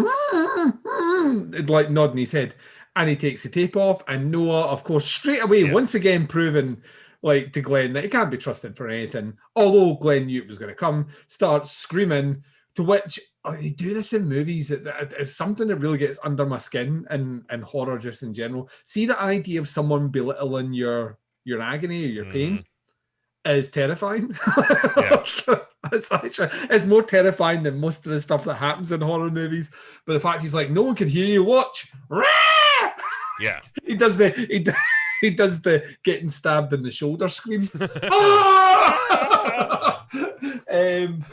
like nodding his head. And he takes the tape off, and Noah, of course, straight away, once again proven, like, to Glenn that he can't be trusted for anything, although Glenn knew it was going to come, starts screaming, to which, they do this in movies, it's something that really gets under my skin and horror just in general. See, the idea of someone belittling your agony or your pain is terrifying. It's more terrifying than most of the stuff that happens in horror movies. But the fact he's like, no one can hear you, watch. Yeah. He does the getting stabbed in the shoulder scream.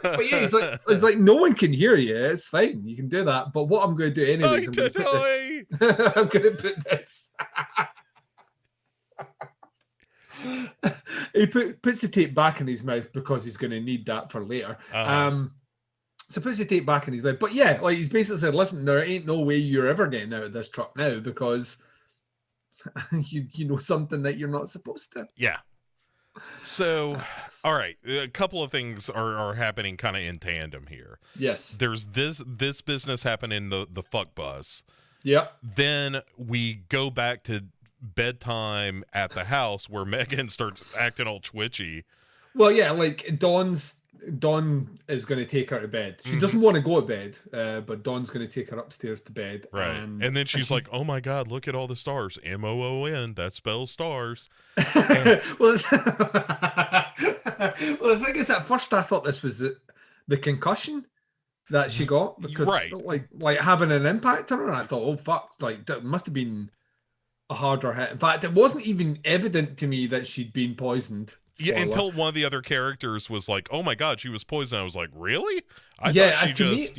But yeah, it's like no one can hear you. It's fine. You can do that. But what I'm going to do anyway is I'm going to put this. He puts the tape back in his mouth because he's going to need that for later. So puts the tape back in his mouth. But yeah, like he's basically said, listen, there ain't no way you're ever getting out of this truck now because you know something that you're not supposed to. Yeah. So, all right, a couple of things are happening kind of in tandem here. Yes. There's this business happening in the fuck bus. Yep. Then we go back to bedtime at the house where Megan starts acting all twitchy. Well, yeah, like Dawn is going to take her to bed. She doesn't want to go to bed, but Dawn's going to take her upstairs to bed. Right. And then she's like, oh my God, look at all the stars. MOON, that spells stars. Well, the thing is, at first I thought this was the concussion that she got. Because, like having an impact on her. And I thought, oh, fuck, like that must have been a harder hit. In fact, it wasn't even evident to me that she'd been poisoned. Spoiler. Yeah, until one of the other characters was like, oh my God, she was poisoned. I was like, really? I thought she just,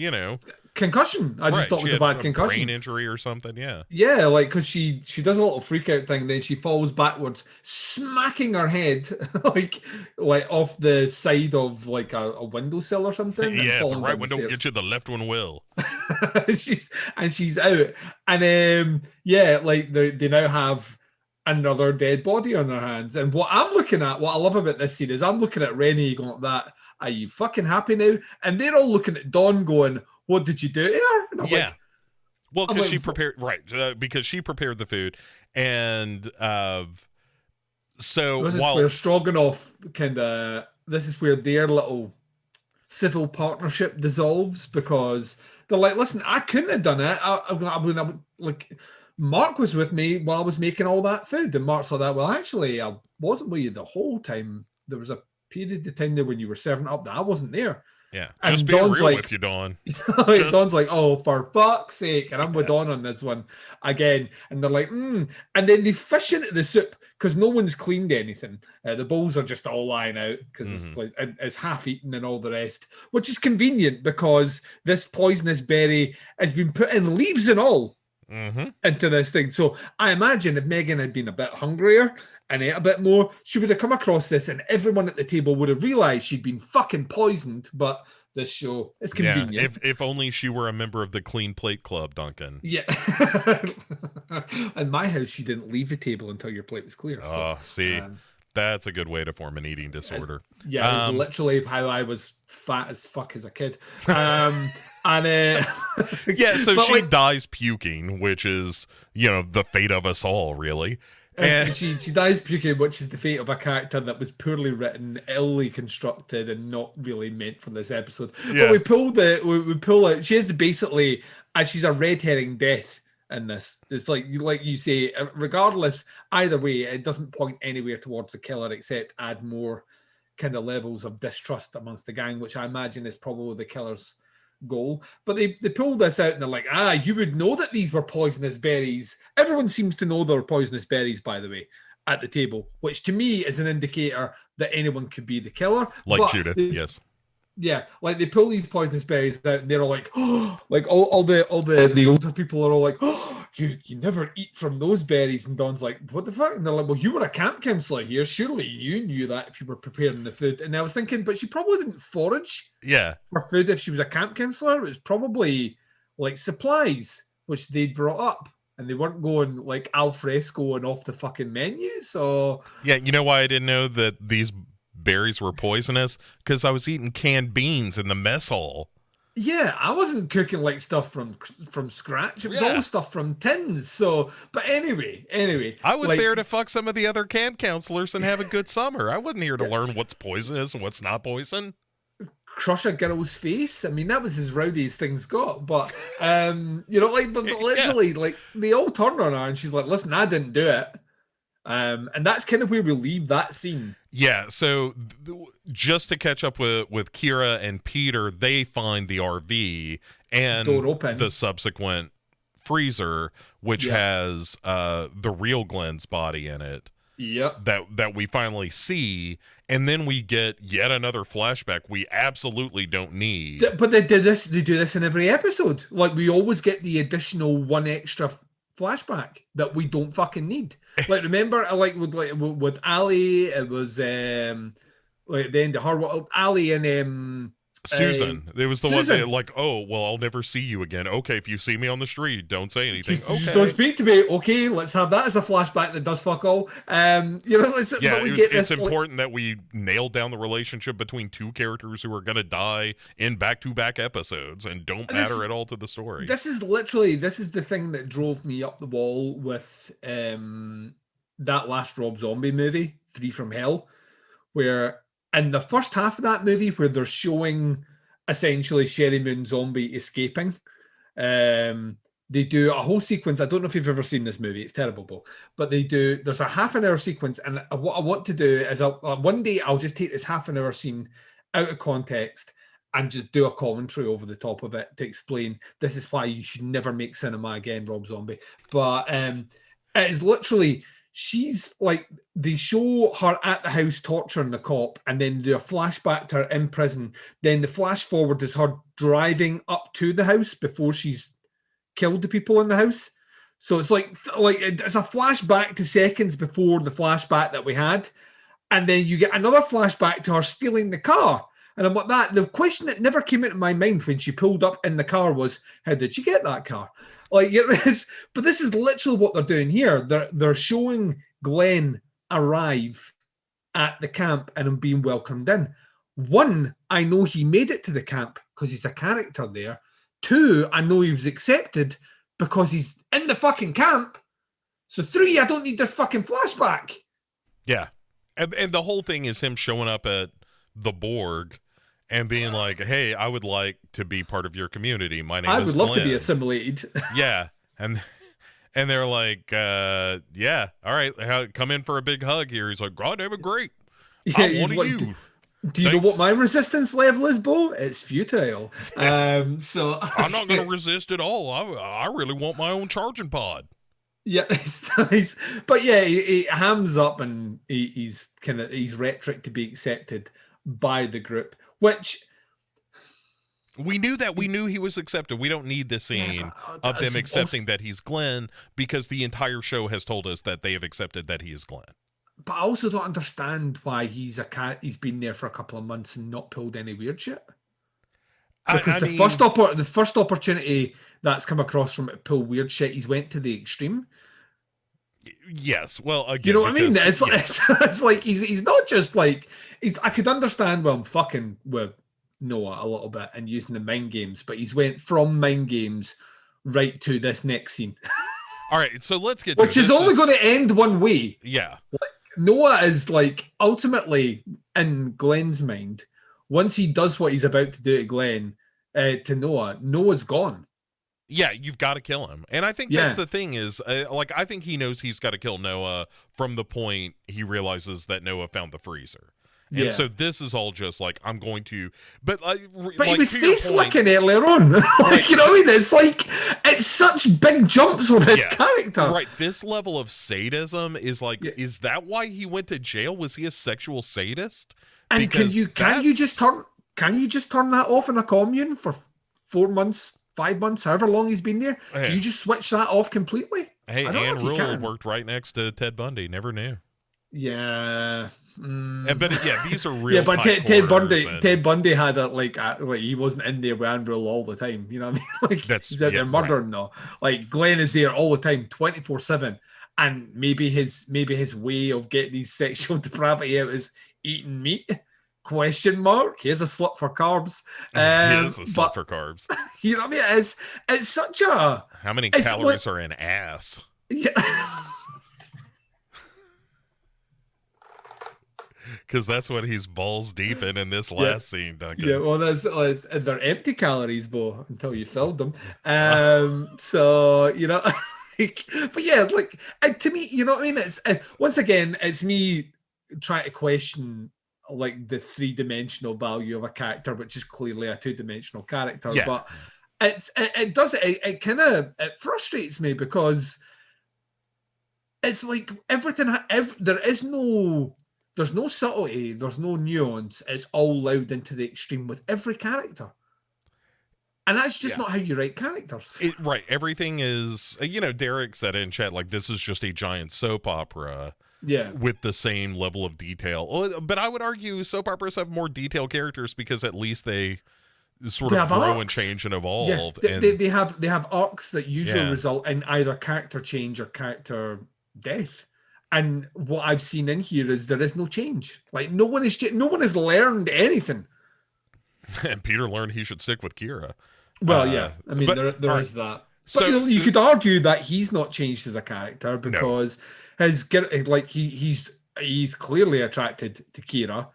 concussion. I just thought it was a bad concussion. Brain injury or something, yeah. Yeah, like, because she does a little freak out thing, then she falls backwards, smacking her head, like off the side of, like, a windowsill or something. Yeah, if the right one don't get you, the left one will. she's out. And, like, they now have another dead body on their hands. And what I love about this scene is I'm looking at Rennie going like that, are you fucking happy now? And they're all looking at Dawn going, what did you do to her? And I'm like, well, because she prepared, because she prepared the food. And so while stroganoff kind of this is where their little civil partnership dissolves, because they're like, listen, I couldn't have done it. Like, Mark was with me while I was making all that food. And Mark's like that, well, actually, I wasn't with you the whole time. There was a period of time there when you were serving up that I wasn't there. Yeah, and just being Dawn's real like, with you, Dawn. Dawn's like, oh, for fuck's sake. And I'm with Dawn on this one again. And they're like, And then they fish into the soup because no one's cleaned anything. The bowls are just all lying out because it's half eaten and all the rest, which is convenient because this poisonous berry has been put in, leaves and all, into this thing. So I imagine if Megan had been a bit hungrier and ate a bit more, she would have come across this and everyone at the table would have realized she'd been fucking poisoned. But this show is convenient. Yeah, if only she were a member of the Clean Plate Club, Duncan. Yeah. In my house, she didn't leave the table until your plate was clear. Oh, see, that's a good way to form an eating disorder. Yeah, it was literally how I was fat as fuck as a kid. Yeah, so she dies puking, which is, the fate of us all, really. And she dies puking, which is the fate of a character that was poorly written, illy constructed, and not really meant for this episode. Yeah. But we pull out. She is basically, as she's a red herring death in this. It's like you say, regardless, either way, it doesn't point anywhere towards the killer except add more kind of levels of distrust amongst the gang, which I imagine is probably the killer's goal. But they pull this out and they're like, you would know that these were poisonous berries. Everyone seems to know they're poisonous berries, by the way, at the table, which to me is an indicator that anyone could be the killer. Like Judith, yes. Yeah, like they pull these poisonous berries out and they're all like, like all the older people are all like, you never eat from those berries. And Dawn's like, what the fuck? And they're like, well, you were a camp counselor here. Surely you knew that if you were preparing the food. And I was thinking, but she probably didn't forage for food if she was a camp counselor. It was probably like supplies, which they brought up. And they weren't going like al fresco and off the fucking menu. So yeah, you know why I didn't know that these berries were poisonous? Because I was eating canned beans in the mess hall. Yeah, I wasn't cooking like stuff from scratch. It was all stuff from tins. So, but anyway, I was there to fuck some of the other camp counselors and have a good summer. I wasn't here to learn what's poisonous and what's not poison. Crush a girl's face. I mean, that was as rowdy as things got. But literally, like they all turn on her and she's like, "Listen, I didn't do it." And that's kind of where we leave that scene. Yeah, so just to catch up with Kira and Peter, they find the RV and door open, the subsequent freezer, which has the real Glenn's body in it. Yep. That we finally see, and then we get yet another flashback we absolutely don't need. But they do this in every episode. Like, we always get the additional one extra flashback that we don't fucking need. Like, remember, with Ali, it was like at the end of her, Ali and Susan. It was the Susan. One that like, oh, well, I'll never see you again. Okay, if you see me on the street, don't say anything. Just don't speak to me. Okay, let's have that as a flashback that does fuck all. It's important that we nail down the relationship between two characters who are going to die in back-to-back episodes and don't matter at all to the story. This is the thing that drove me up the wall with that last Rob Zombie movie, 3 from Hell, where in the first half of that movie, where they're showing essentially Sherry Moon Zombie escaping, they do a whole sequence. I don't know if you've ever seen this movie. It's terrible, but there's a half an hour sequence. And what I want to do is one day I'll just take this half an hour scene out of context and just do a commentary over the top of it to explain this is why you should never make cinema again, Rob Zombie. But it is literally... She's like, they show her at the house torturing the cop and then do a flashback to her in prison. Then the flash forward is her driving up to the house before she's killed the people in the house. So it's like it's a flashback to seconds before the flashback that we had. And then you get another flashback to her stealing the car. And I'm like that. The question that never came into my mind when she pulled up in the car was, how did she get that car? But this is literally what they're doing here. They're showing Glenn arrive at the camp and him being welcomed in. 1, I know he made it to the camp because he's a character there. 2, I know he was accepted because he's in the fucking camp. So 3, I don't need this fucking flashback. Yeah. And the whole thing is him showing up at the Borg and being like, hey, I would like to be part of your community. My name I is would love to be Glenn. assimilated. Yeah. And they're like, yeah, all right, come in for a big hug here. He's like, God damn it, great. Yeah, I'm one of like, you. do you know what my resistance level is, Bo? It's futile. So I'm not going to resist at all. I really want my own charging pod. Yeah, but yeah, he hams up and he's rhetoric to be accepted by the group, which we knew that. We knew he was accepted. We don't need the scene of them accepting that he's Glenn, because the entire show has told us that they have accepted that he is Glenn. But I also don't understand why he's been there for a couple of months and not pulled any weird shit. Because the first opportunity that's come across from it to pull weird shit, he's went to the extreme. Yes, well, again, you know what I mean? It's like he's not just like I could understand when I'm fucking with Noah a little bit and using the mind games, but he's went from mind games right to this next scene. All right, so let's get which is only going to end one way. Yeah, like, Noah is like ultimately in Glenn's mind. Once he does what he's about to do to Glenn, to Noah, Noah's gone. Yeah, you've got to kill him. And I think that's the thing is, I think he knows he's got to kill Noah from the point he realizes that Noah found the freezer. And so this is all just like, I'm going to, but he was face licking earlier on. Like, you know what I mean? It's like, it's such big jumps with his character. Right. This level of sadism is like, is that why he went to jail? Was he a sexual sadist? And can you just turn that off in a commune for 4 months, 5 months, however long he's been there? Can you just switch that off completely? Hey, Anne Rule worked right next to Ted Bundy. Never knew. Yeah. But yeah, these are real. Yeah, but Ted Bundy had like he wasn't in there with Anne Rule all the time. You know what I mean? Like he's out there murdering though. Like Glenn is there all the time, 24/7. And maybe his way of getting his sexual depravity out is eating meat. Question mark. Here's a slip for carbs. Here's a slip for carbs. You know what I mean? It's such a. How many calories are in ass? Yeah. Because that's what he's balls deep in this last scene, Duncan. Yeah, well, they're empty calories, Bo, until you filled them. So, you know, but yeah, like, to me, you know what I mean? It's once again, it's me trying to question like the 3-dimensional value of a character, which is clearly a 2-dimensional character. Yeah. But it kind of frustrates me because it's like everything. There's no subtlety, there's no nuance. It's all loud into the extreme with every character. And that's just not how you write characters. Right. Everything is, Derek said in chat, like, this is just a giant soap opera. Yeah. With the same level of detail. But I would argue soap operas have more detailed characters because at least they sort of grow arcs. And change and evolve. Yeah. They have arcs that usually result in either character change or character death. And what I've seen in here is there is no change. Like no one has learned anything. And Peter learned he should stick with Kira. Well, yeah. I mean, there is that. But so, you could argue that he's not changed as a character because he's clearly attracted to Kira,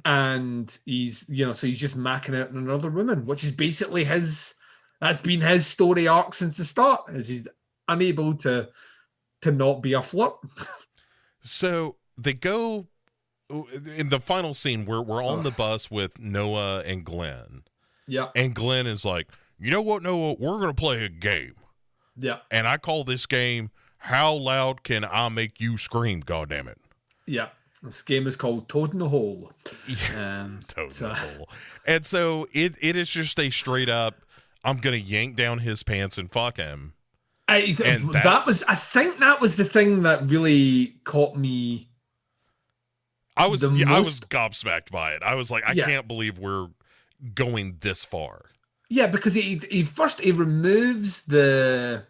and he's so he's just macking out on another woman, which is basically that's been his story arc since the start, as he's unable to not be a flirt. So they go in the final scene where we're on the bus with Noah and Glenn. Yeah. And Glenn is like, you know what, Noah, we're going to play a game. Yeah. And I call this game, How Loud Can I Make You Scream, goddammit? Yeah. This game is called Toad in the Hole. Toad in the Hole. And so it is just a straight up, I'm going to yank down his pants and fuck him. I think that was the thing that really caught me. I was gobsmacked by it. I was like, I can't believe we're going this far. Yeah, because he removes the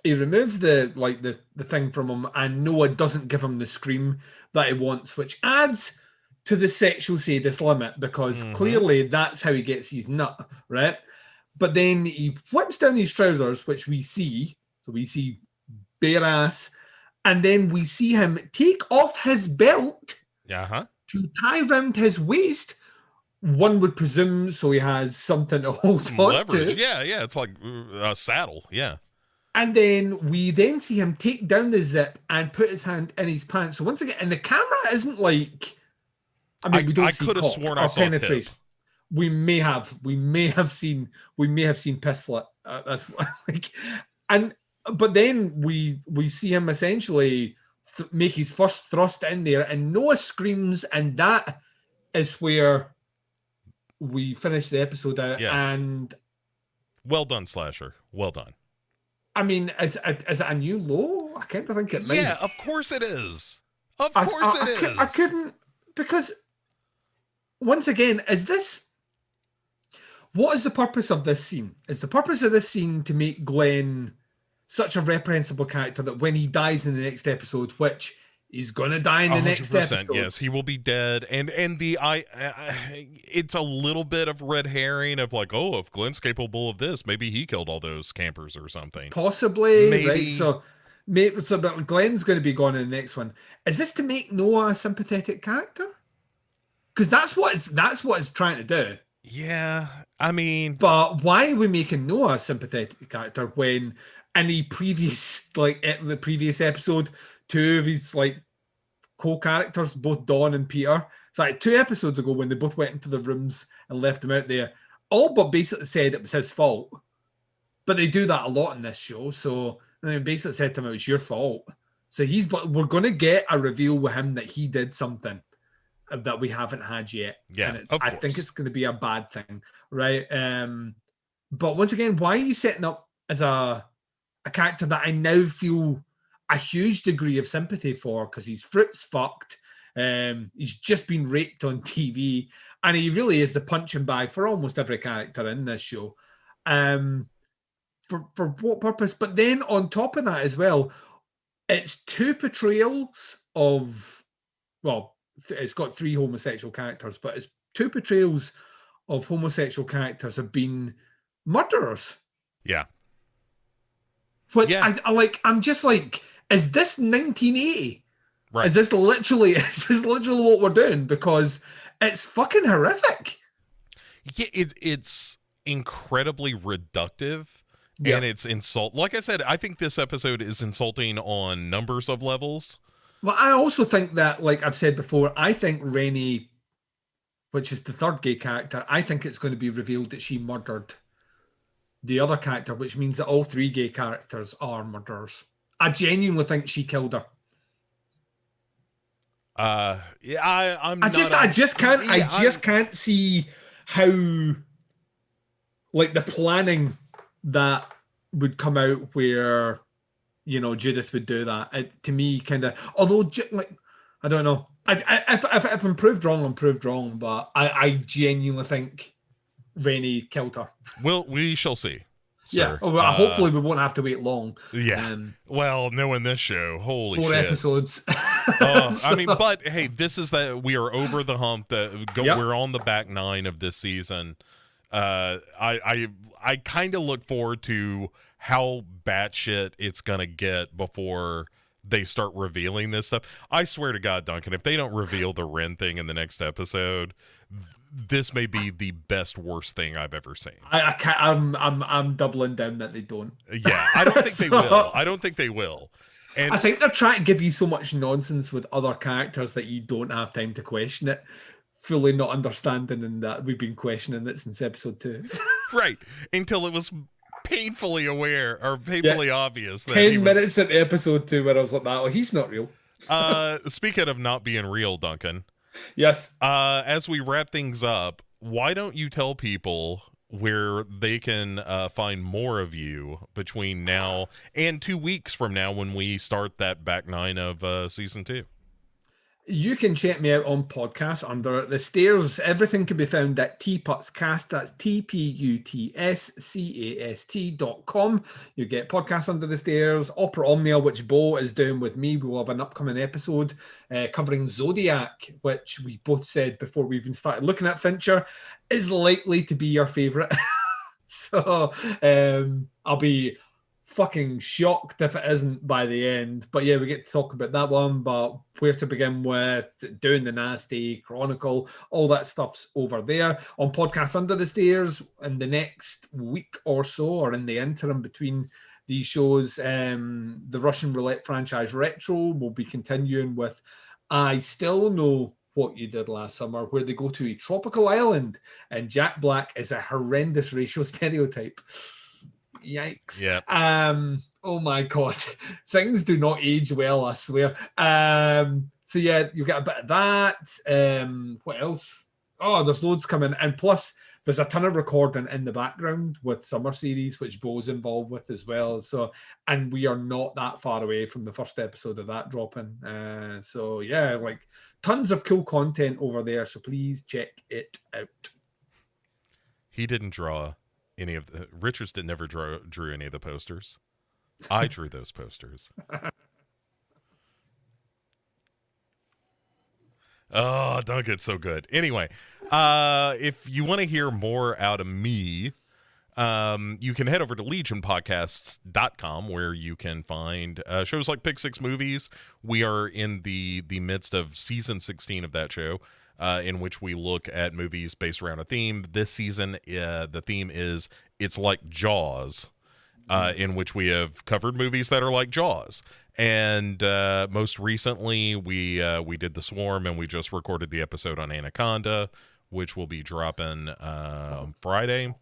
thing from him, and Noah doesn't give him the scream that he wants, which adds to the sexual sadist limit because clearly that's how he gets his nut, right? But then he flips down his trousers, which we see. So we see bare ass, and then we see him take off his belt to tie around his waist, one would presume, so he has something to hold Some on leverage. to. Yeah, yeah. It's like a saddle. Yeah. And then we then see him take down the zip and put his hand in his pants. So once again, and the camera isn't like, I mean, we don't I see could have cock sworn or I saw penetration. tip. We may have seen piss slit. That's like, and but then we see him essentially make his first thrust in there, and Noah screams, and that is where we finish the episode out. Yeah. And Well done, Slasher. Well done. I mean, is it a new low? I can't think it might. Yeah, of course it is. Of course it is. I couldn't, because once again, what is the purpose of this scene? Is the purpose of this scene to make Glenn such a reprehensible character that when he dies in the next episode, which he's gonna die in the next episode, yes, he will be dead. And it's a little bit of red herring of like, oh, if Glenn's capable of this, maybe he killed all those campers or something. Possibly, maybe. Right? So Glenn's going to be gone in the next one. Is this to make Noah a sympathetic character? Because that's what it's trying to do. Yeah, I mean, but why are we making Noah a sympathetic character when in the previous episode, two of his like co-characters, both Dawn and Peter, it's like 2 episodes ago when they both went into the rooms and left him out there, all but basically said it was his fault. But they do that a lot in this show, so they basically said to him it was your fault. So we're going to get a reveal with him that he did something that we haven't had yet. Yeah, and I think it's going to be a bad thing, right? But once again, why are you setting up as a character that I now feel a huge degree of sympathy for, because he's fruit's fucked, he's just been raped on TV, and he really is the punching bag for almost every character in this show. For what purpose? But then on top of that as well, it's 2 portrayals of, well, it's got 3 homosexual characters, but it's 2 portrayals of homosexual characters have been murderers. Yeah. Which I'm just like, is this 1980? Right. Is this literally what we're doing? Because it's fucking horrific. Yeah, it's incredibly reductive. Yeah. And it's insult. Like I said, I think this episode is insulting on numbers of levels. Well, I also think that, like I've said before, I think Rennie, which is the 3rd gay character, I think it's going to be revealed that she murdered the other character, which means that all 3 gay characters are murderers. I genuinely think she killed her. Yeah, I just can't see how, like, the planning that would come out where, you know, Judith would do that. To me, kind of, although, like, I don't know. If I'm proved wrong, I'm proved wrong. But I genuinely think Rennie killed her. Well, we shall see. Sir. Yeah. Well, hopefully we won't have to wait long. Yeah. Well, knowing this show, holy 4 shit. episodes. I mean, but hey, this is that we are over the hump. Yep. We're on the back 9 of this season. I kind of look forward to how batshit it's gonna get before they start revealing this stuff. I swear to God, Duncan, if they don't reveal the Wren thing in the next episode, this may be the worst thing I've ever seen. I'm doubling down that they don't. Yeah, I don't think they will. I don't think they will. And I think they're trying to give you so much nonsense with other characters that you don't have time to question it, fully not understanding, and that we've been questioning it since episode 2. Right. Until it was painfully obvious that 10 minutes into episode 2 where I was like, oh, he's not real. Speaking of not being real, Duncan. Yes. As we wrap things up, why don't you tell people where they can find more of you between now and 2 weeks from now when we start that back 9 of season 2? You can check me out on podcasts under The Stairs. Everything can be found at tputscast. That's tputscast.com. You get podcasts under The Stairs. Opera Omnia, which Bo is doing with me. We will have an upcoming episode covering Zodiac, which we both said before we even started looking at Fincher is likely to be your favourite. So I'll be fucking shocked if it isn't by the end. But yeah, we get to talk about that one, but where to begin with, Doing the Nasty, Chronicle, all that stuff's over there. On Podcast Under the Stairs, in the next week or so, or in the interim between these shows, the Russian Roulette franchise Retro will be continuing with I Still Know What You Did Last Summer, where they go to a tropical island and Jack Black is a horrendous racial stereotype. Yikes. Yeah. Oh my God. Things do not age well, I swear. So yeah, you get a bit of that. What else? Oh, there's loads coming. And plus, there's a ton of recording in the background with Summer Series, which Bo's involved with as well. So, and we are not that far away from the first episode of that dropping. So yeah, like tons of cool content over there. So please check it out. He didn't draw any of the Richards never drew any of the posters. I drew those posters. Oh, Duncan's so good. Anyway, if you want to hear more out of me, you can head over to legionpodcasts.com where you can find shows like Pick Six Movies. We are in the midst of season 16 of that show, in which we look at movies based around a theme. This season, the theme is It's Like Jaws, in which we have covered movies that are like Jaws. And most recently, we did The Swarm, and we just recorded the episode on Anaconda, which will be dropping on Friday.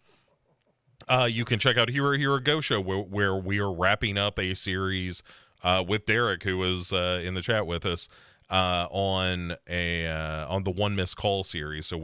You can check out Hero Hero Go Show, where we are wrapping up a series with Derek, who was in the chat with us, on the One Missed Call series. So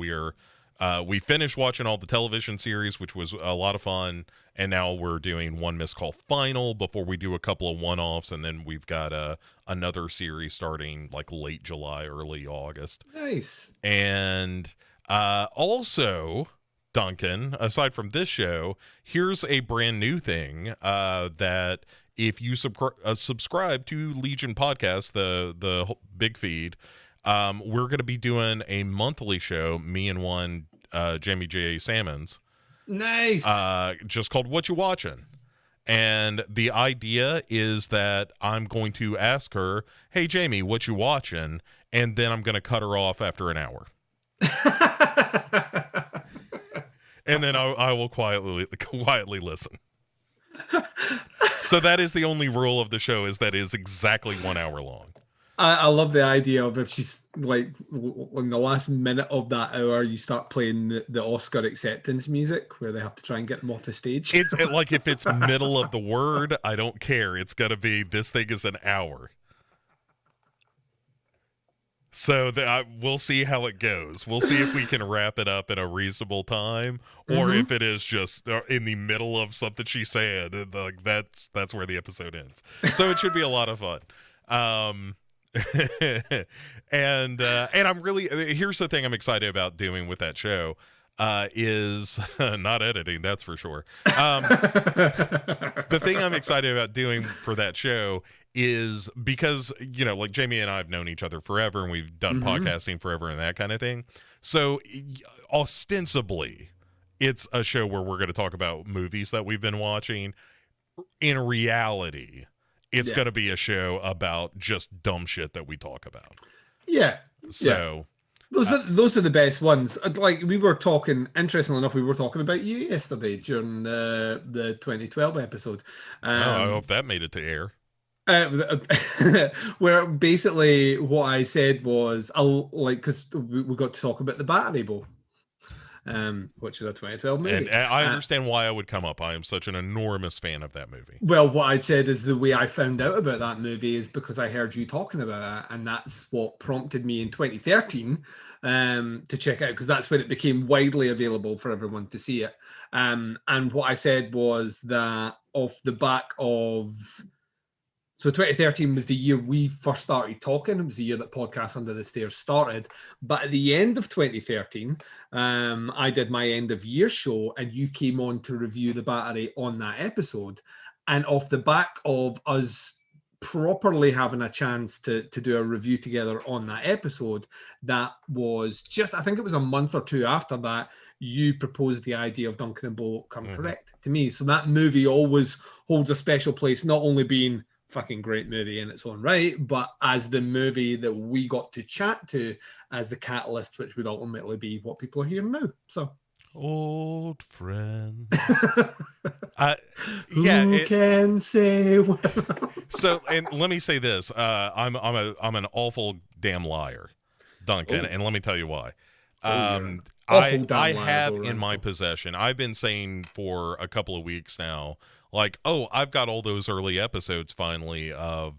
we finished watching all the television series, which was a lot of fun, and now we're doing One Missed Call Final before we do a couple of one-offs, and then we've got another series starting like late July, early August. Nice. And also, Duncan, aside from this show, here's a brand new thing that if you subscribe to Legion Podcast, the big feed, we're going to be doing a monthly show, me and one Jamie J. Salmons. Nice. Just called What You Watching. And the idea is that I'm going to ask her, hey, Jamie, what you watching? And then I'm going to cut her off after an hour. And then I will quietly listen. So that is the only rule of the show, is that it is exactly 1 hour long. I love the idea of if she's like in the last minute of that hour, you start playing the Oscar acceptance music where they have to try and get them off the stage. It's like if it's middle of the word, I don't care. It's got to be, this thing is an hour. So we'll see how it goes. We'll see if we can wrap it up in a reasonable time, or if it is just in the middle of something she said. Like that's where the episode ends. So it should be a lot of fun. And I'm really, here's the thing I'm excited about doing with that show, is not editing, that's for sure. The thing I'm excited about doing for that show is because, you know, like Jamie and I have known each other forever, and we've done podcasting forever and that kind of thing. So ostensibly it's a show where we're going to talk about movies that we've been watching. In reality, it's going to be a show about just dumb shit that we talk about. Yeah. So those are the best ones. Like we were talking, interestingly enough, we were talking about you yesterday during the 2012 episode. I hope that made it to air. Where basically what I said was, because we got to talk about the Battery Bow, which is a 2012 movie. And I understand why I would come up. I am such an enormous fan of that movie. Well, what I'd said is the way I found out about that movie is because I heard you talking about it, and that's what prompted me in 2013 to check out, because that's when it became widely available for everyone to see it. And what I said was that off the back of... So 2013 was the year we first started talking. It was the year that Podcast Under the Stairs started. But at the end of 2013, I did my end of year show, and you came on to review The Battery on that episode. And off the back of us properly having a chance to do a review together on that episode, that was just, I think it was a month or two after that, you proposed the idea of Duncan and Bo Come Correct to me. So that movie always holds a special place, not only being fucking great movie in its own right, but as the movie that we got to chat to as the catalyst, which would ultimately be what people are hearing now. So old friend. Who can say? So, and let me say this: I'm an awful damn liar, Duncan, and let me tell you why. I have in my possession, I've been saying for a couple of weeks now, like, oh, I've got all those early episodes finally of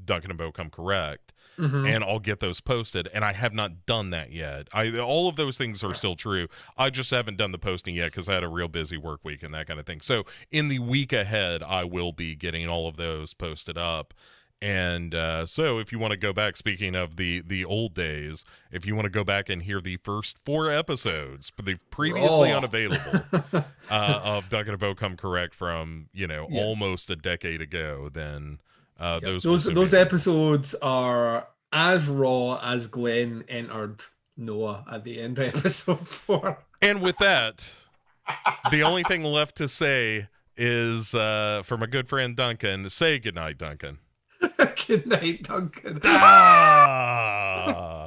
Duncan and Bo Come Correct, and I'll get those posted, and I have not done that yet. All of those things are still true. I just haven't done the posting yet because I had a real busy work week and that kind of thing. So in the week ahead, I will be getting all of those posted up. And so if you want to go back, speaking of the old days, if you want to go back and hear the first 4 episodes, the previously unavailable of Duncan and Bo Come Correct from, almost a decade ago, then those episodes are as raw as Glenn entered Noah at the end of episode 4. And with that, the only thing left to say is, for my good friend Duncan, say goodnight, Duncan. Good night, Duncan. Ah!